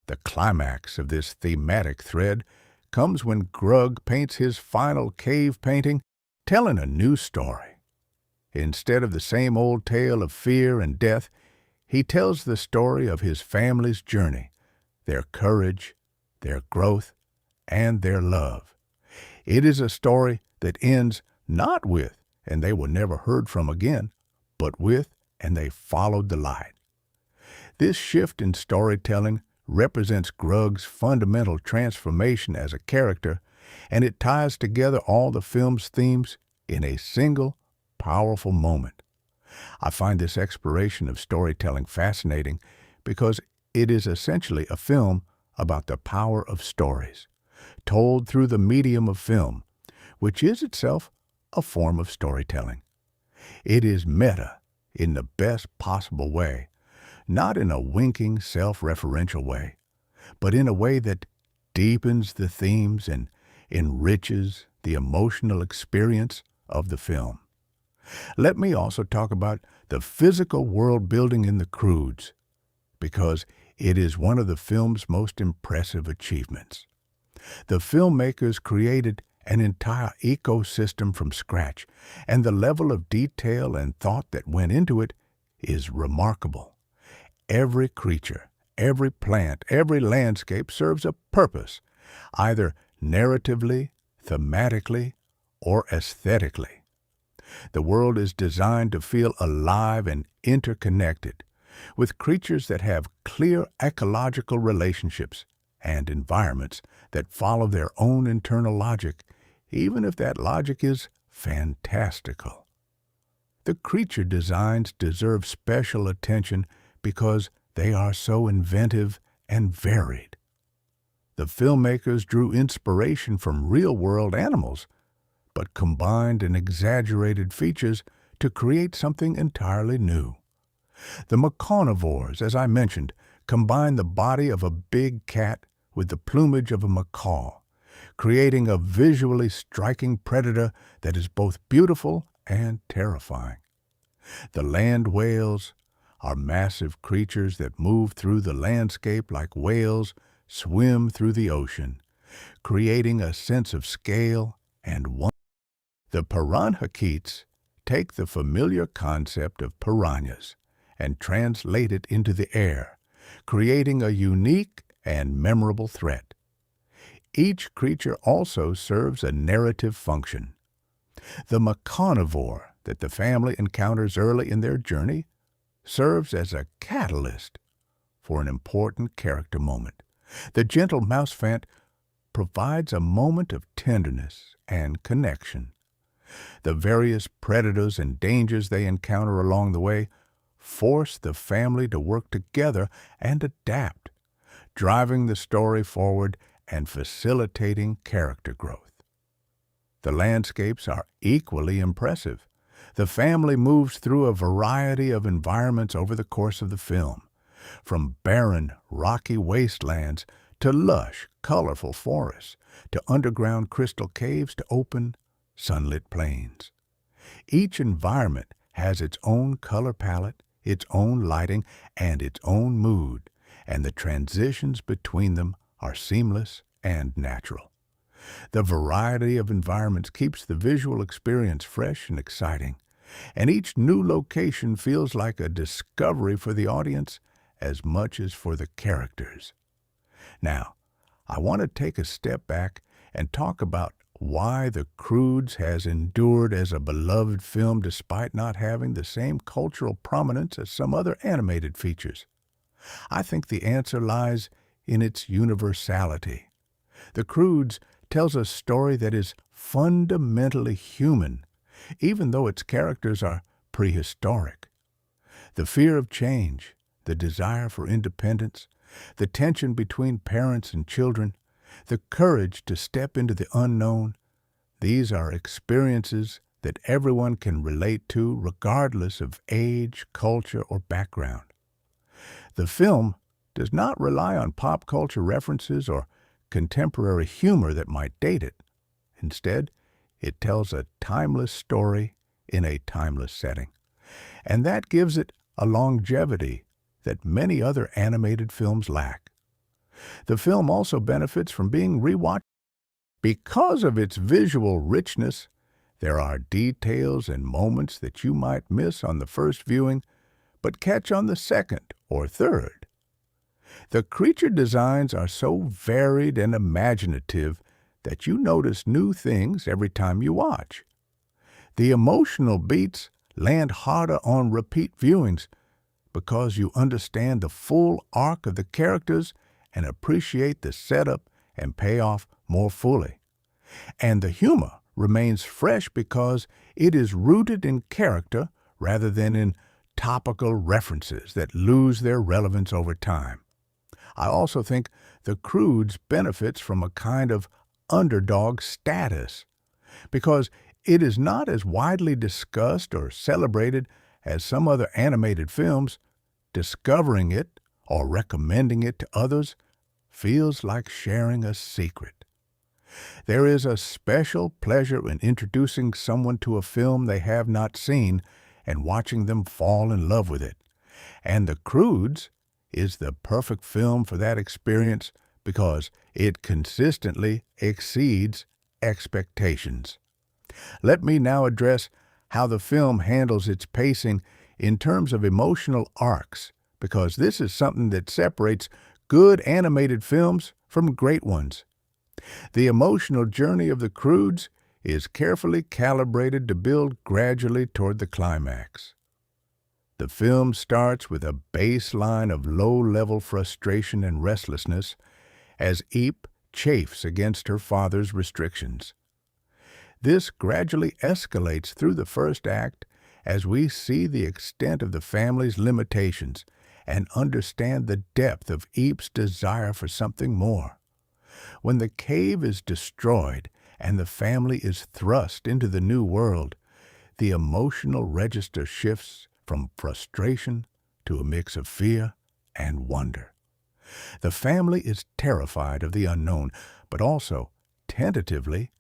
Speaker 1: The climax of this thematic thread comes when Grug paints his final cave painting, telling a new story. Instead of the same old tale of fear and death, he tells the story of his family's journey, their courage, their growth, and their love. It is a story that ends not with and they were never heard from again, but with and they followed the light. This shift in storytelling represents Grug's fundamental transformation as a character, and it ties together all the film's themes in a single, powerful moment. I find this exploration of storytelling fascinating because it is essentially a film about the power of stories, told through the medium of film, which is itself a form of storytelling. It is meta in the best possible way, not in a winking, self-referential way, but in a way that deepens the themes and enriches the emotional experience of the film. Let me also talk about the physical world building in the Croods, because it is one of the film's most impressive achievements. The filmmakers created an entire ecosystem from scratch, and the level of detail and thought that went into it is remarkable. Every creature, every plant, every landscape serves a purpose, either narratively, thematically, or aesthetically. The world is designed to feel alive and interconnected, with creatures that have clear ecological relationships and environments that follow their own internal logic, even if that logic is fantastical. The creature designs deserve special attention because they are so inventive and varied. The filmmakers drew inspiration from real-world animals, but combined and exaggerated features to create something entirely new. The carnivores, as I mentioned, combine the body of a big cat with the plumage of a macaw, creating a visually striking predator that is both beautiful and terrifying. The land whales are massive creatures that move through the landscape like whales swim through the ocean, creating a sense of scale and wonder. The piranhakeets take the familiar concept of piranhas and translate it into the air, creating a unique and memorable threat. Each creature also serves a narrative function. The carnivore that the family encounters early in their journey serves as a catalyst for an important character moment. The gentle mousefant provides a moment of tenderness and connection. The various predators and dangers they encounter along the way force the family to work together and adapt, driving the story forward and facilitating character growth. The landscapes are equally impressive. The family moves through a variety of environments over the course of the film, from barren, rocky wastelands to lush, colorful forests, to underground crystal caves to open, sunlit plains. Each environment has its own color palette, its own lighting, and its own mood, and the transitions between them are seamless and natural. The variety of environments keeps the visual experience fresh and exciting, and each new location feels like a discovery for the audience as much as for the characters. Now, I want to take a step back and talk about why The Croods has endured as a beloved film despite not having the same cultural prominence as some other animated features. I think the answer lies in its universality. The Croods tells a story that is fundamentally human, even though its characters are prehistoric. The fear of change, the desire for independence, the tension between parents and children, the courage to step into the unknown, these are experiences that everyone can relate to regardless of age, culture, or background. The film does not rely on pop culture references or contemporary humor that might date it. Instead, it tells a timeless story in a timeless setting, and that gives it a longevity that many other animated films lack. The film also benefits from being rewatched. Because of its visual richness, there are details and moments that you might miss on the first viewing, but catch on the second or third. The creature designs are so varied and imaginative that you notice new things every time you watch. The emotional beats land harder on repeat viewings because you understand the full arc of the characters and appreciate the setup and payoff more fully. And the humor remains fresh because it is rooted in character rather than in topical references that lose their relevance over time. I also think the Croods benefits from a kind of underdog status because it is not as widely discussed or celebrated as some other animated films. Discovering it or recommending it to others feels like sharing a secret. There is a special pleasure in introducing someone to a film they have not seen and watching them fall in love with it. And The Croods is the perfect film for that experience because it consistently exceeds expectations. Let me now address how the film handles its pacing in terms of emotional arcs, because this is something that separates good animated films from great ones. The emotional journey of the Croods is carefully calibrated to build gradually toward the climax. The film starts with a baseline of low-level frustration and restlessness as Eep chafes against her father's restrictions. This gradually escalates through the first act as we see the extent of the family's limitations and understand the depth of Eep's desire for something more. When the cave is destroyed and the family is thrust into the new world, the emotional register shifts from frustration to a mix of fear and wonder. The family is terrified of the unknown, but also, tentatively,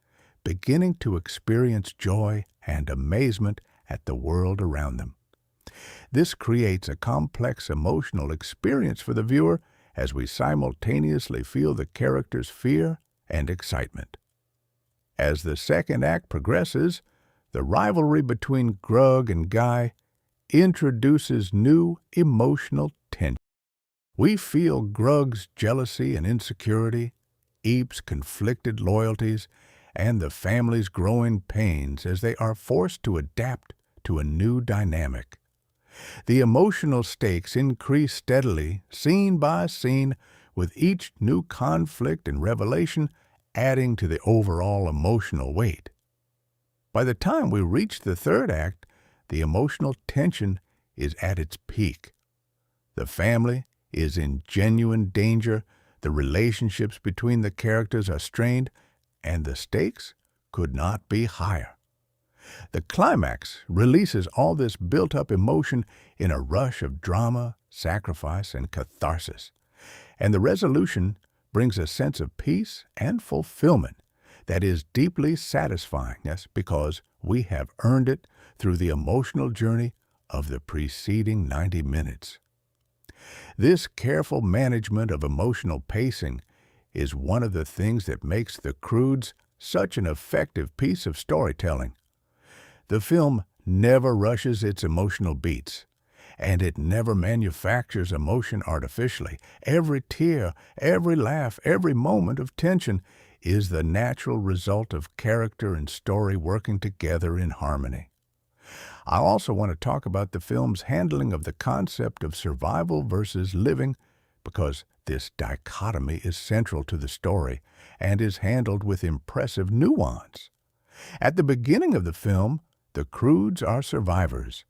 Speaker 1: beginning to experience joy and amazement at the world around them. This creates a complex emotional experience for the viewer as we simultaneously feel the characters' fear and excitement. As the second act progresses, the rivalry between Grug and Guy introduces new emotional tension. We feel Grug's jealousy and insecurity, Eep's conflicted loyalties, and the family's growing pains as they are forced to adapt to a new dynamic. The emotional stakes increase steadily, scene by scene, with each new conflict and revelation adding to the overall emotional weight. By the time we reach the third act, the emotional tension is at its peak. The family is in genuine danger, the relationships between the characters are strained, and the stakes could not be higher. The climax releases all this built-up emotion in a rush of drama, sacrifice, and catharsis. And the resolution brings a sense of peace and fulfillment that is deeply satisfying us because we have earned it through the emotional journey of the preceding 90 minutes. This careful management of emotional pacing is one of the things that makes The Croods such an effective piece of storytelling. The film never rushes its emotional beats, and it never manufactures emotion artificially. Every tear, every laugh, every moment of tension is the natural result of character and story working together in harmony. I also want to talk about the film's handling of the concept of survival versus living, because this dichotomy is central to the story and is handled with impressive nuance. At the beginning of the film, the Croods are survivors.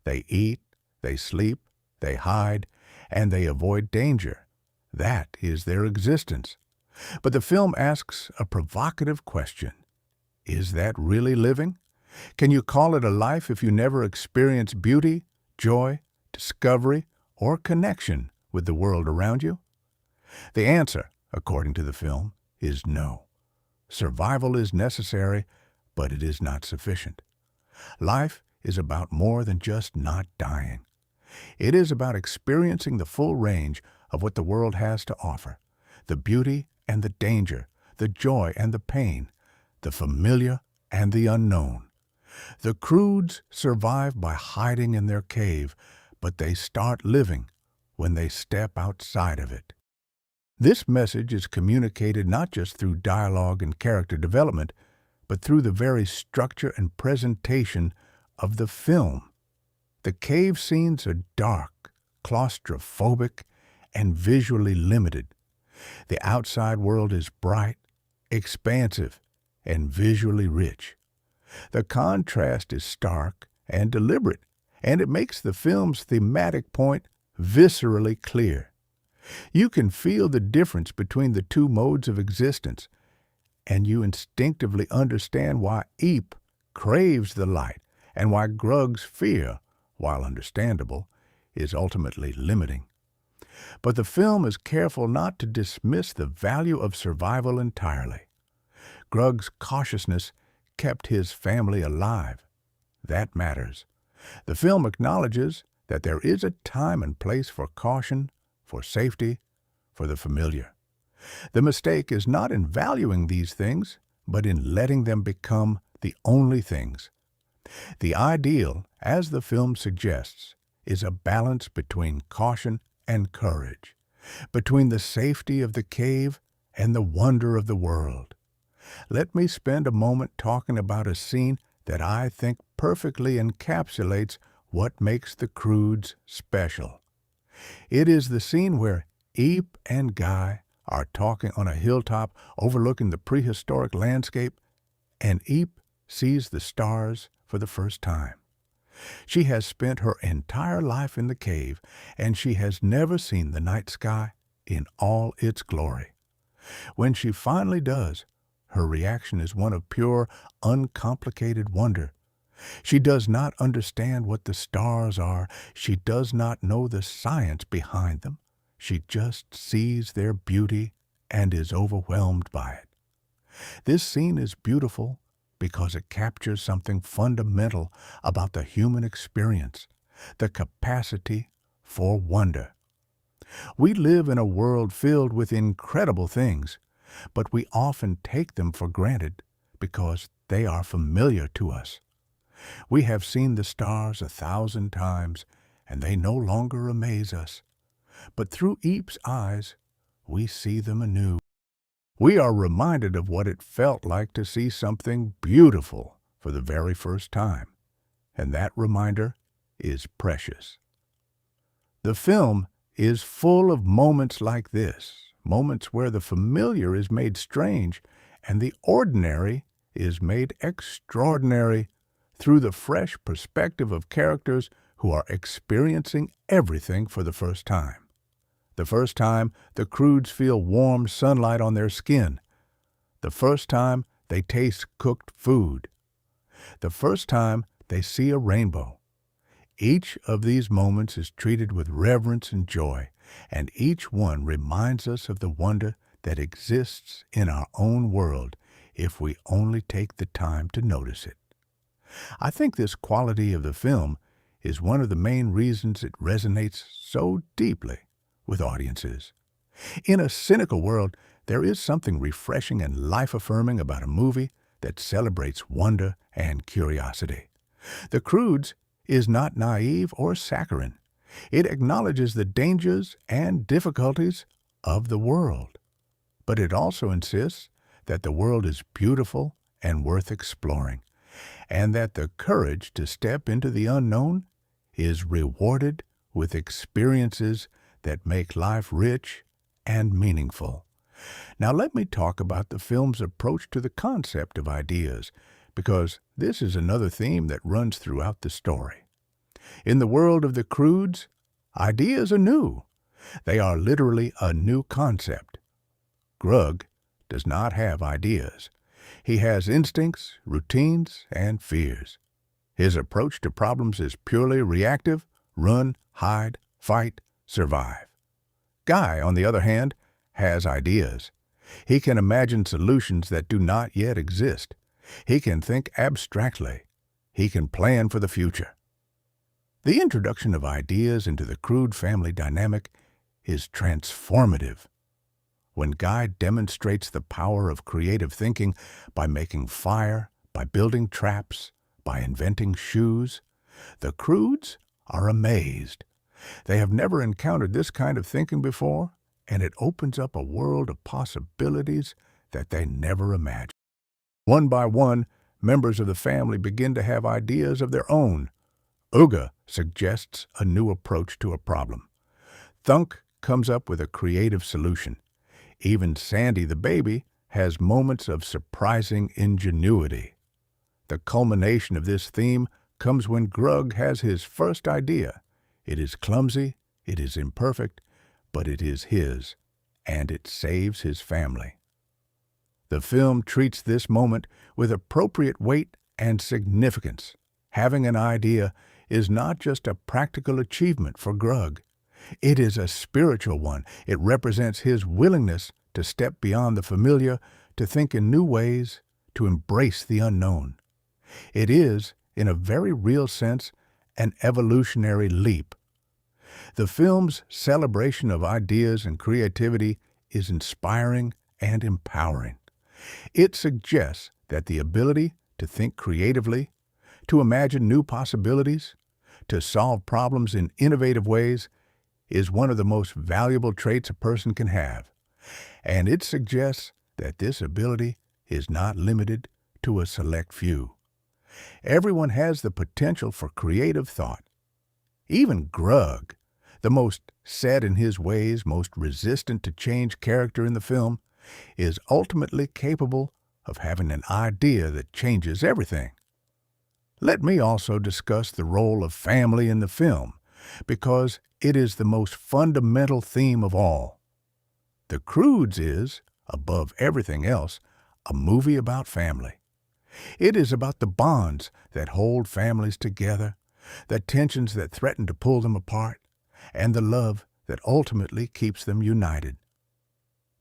Speaker 1: They eat, they sleep, they hide, and they avoid danger. That is their existence. But the film asks a provocative question. Is that really living? Can you call it a life if you never experience beauty, joy, discovery, or connection with the world around you? The answer, according to the film, is no. Survival is necessary, but it is not sufficient. Life is about more than just not dying. It is about experiencing the full range of what the world has to offer, the beauty and the danger, the joy and the pain, the familiar and the unknown. The Croods survive by hiding in their cave, but they start living when they step outside of it. This message is communicated not just through dialogue and character development, but through the very structure and presentation of the film. The cave scenes are dark, claustrophobic, and visually limited. The outside world is bright, expansive, and visually rich. The contrast is stark and deliberate, and it makes the film's thematic point viscerally clear. You can feel the difference between the two modes of existence, and you instinctively understand why Eep craves the light and why Grug's fear, while understandable, is ultimately limiting. But the film is careful not to dismiss the value of survival entirely. Grug's cautiousness kept his family alive. That matters. The film acknowledges that there is a time and place for caution, for safety, for the familiar. The mistake is not in valuing these things, but in letting them become the only things. The ideal, as the film suggests, is a balance between caution and courage, between the safety of the cave and the wonder of the world. Let me spend a moment talking about a scene that I think perfectly encapsulates what makes the Croods special. It is the scene where Eep and Guy are talking on a hilltop overlooking the prehistoric landscape, and Eep sees the stars for the first time. She has spent her entire life in the cave, and she has never seen the night sky in all its glory. When she finally does, her reaction is one of pure, uncomplicated wonder. She does not understand what the stars are. She does not know the science behind them. She just sees their beauty and is overwhelmed by it. This scene is beautiful because it captures something fundamental about the human experience, the capacity for wonder. We live in a world filled with incredible things, but we often take them for granted because they are familiar to us. We have seen the stars 1,000 times, and they no longer amaze us. But through Eep's eyes, we see them anew. We are reminded of what it felt like to see something beautiful for the very first time, and that reminder is precious. The film is full of moments like this, moments where the familiar is made strange and the ordinary is made extraordinary through the fresh perspective of characters who are experiencing everything for the first time. The first time the Croods feel warm sunlight on their skin. The first time they taste cooked food. The first time they see a rainbow. Each of these moments is treated with reverence and joy, and each one reminds us of the wonder that exists in our own world if we only take the time to notice it. I think this quality of the film is one of the main reasons it resonates so deeply with audiences. In a cynical world, there is something refreshing and life-affirming about a movie that celebrates wonder and curiosity. The Croods is not naive or saccharine. It acknowledges the dangers and difficulties of the world. But it also insists that the world is beautiful and worth exploring, and that the courage to step into the unknown is rewarded with experiences that make life rich and meaningful. Now let me talk about the film's approach to the concept of ideas, because this is another theme that runs throughout the story. In the world of the Croods, ideas are new. They are literally a new concept. Grug does not have ideas. He has instincts, routines, and fears. His approach to problems is purely reactive: run, hide, fight, survive. Guy, on the other hand, has ideas. He can imagine solutions that do not yet exist. He can think abstractly. He can plan for the future. The introduction of ideas into the Crood family dynamic is transformative. When Guy demonstrates the power of creative thinking by making fire, by building traps, by inventing shoes, the Croods are amazed. They have never encountered this kind of thinking before, and it opens up a world of possibilities that they never imagined. One by one, members of the family begin to have ideas of their own. Uga suggests a new approach to a problem. Thunk comes up with a creative solution. Even Sandy the baby has moments of surprising ingenuity. The culmination of this theme comes when Grug has his first idea. It is clumsy, it is imperfect, but it is his, and it saves his family. The film treats this moment with appropriate weight and significance. Having an idea is not just a practical achievement for Grug. It is a spiritual one. It represents his willingness to step beyond the familiar, to think in new ways, to embrace the unknown. It is, in a very real sense, an evolutionary leap. The film's celebration of ideas and creativity is inspiring and empowering. It suggests that the ability to think creatively, to imagine new possibilities, to solve problems in innovative ways is one of the most valuable traits a person can have. And it suggests that this ability is not limited to a select few. Everyone has the potential for creative thought. Even Grug, the most set in his ways, most resistant to change character in the film, is ultimately capable of having an idea that changes everything. Let me also discuss the role of family in the film, because it is the most fundamental theme of all. The Croods is, above everything else, a movie about family. It is about the bonds that hold families together, the tensions that threaten to pull them apart, and the love that ultimately keeps them united.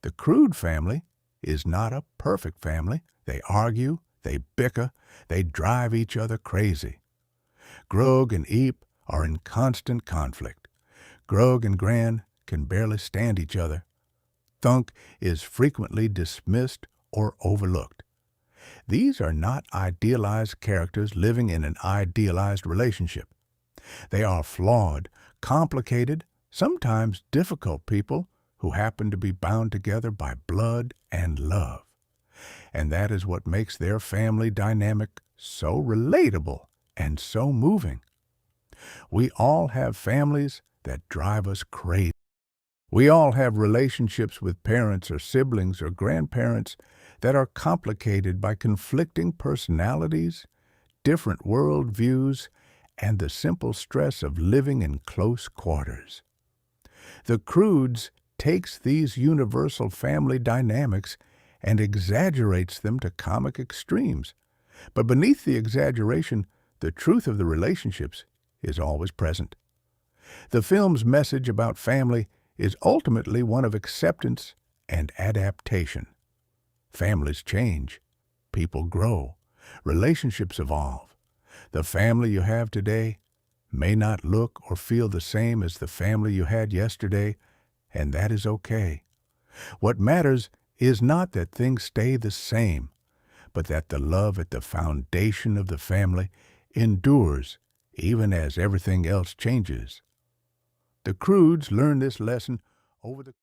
Speaker 1: The Crood family is not a perfect family. They argue, they bicker, they drive each other crazy. Grug and Eep are in constant conflict. Grug and Gran can barely stand each other. Thunk is frequently dismissed or overlooked. These are not idealized characters living in an idealized relationship. They are flawed, complicated, sometimes difficult people who happen to be bound together by blood and love. And that is what makes their family dynamic so relatable and so moving. We all have families that drive us crazy. We all have relationships with parents or siblings or grandparents that are complicated by conflicting personalities, different world views, and the simple stress of living in close quarters. The Croods takes these universal family dynamics and exaggerates them to comic extremes. But beneath the exaggeration, the truth of the relationships is always present. The film's message about family is ultimately one of acceptance and adaptation. Families change, people grow, relationships evolve. The family you have today may not look or feel the same as the family you had yesterday, and that is okay. What matters is not that things stay the same, but that the love at the foundation of the family endures even as everything else changes. The Croods learn this lesson over the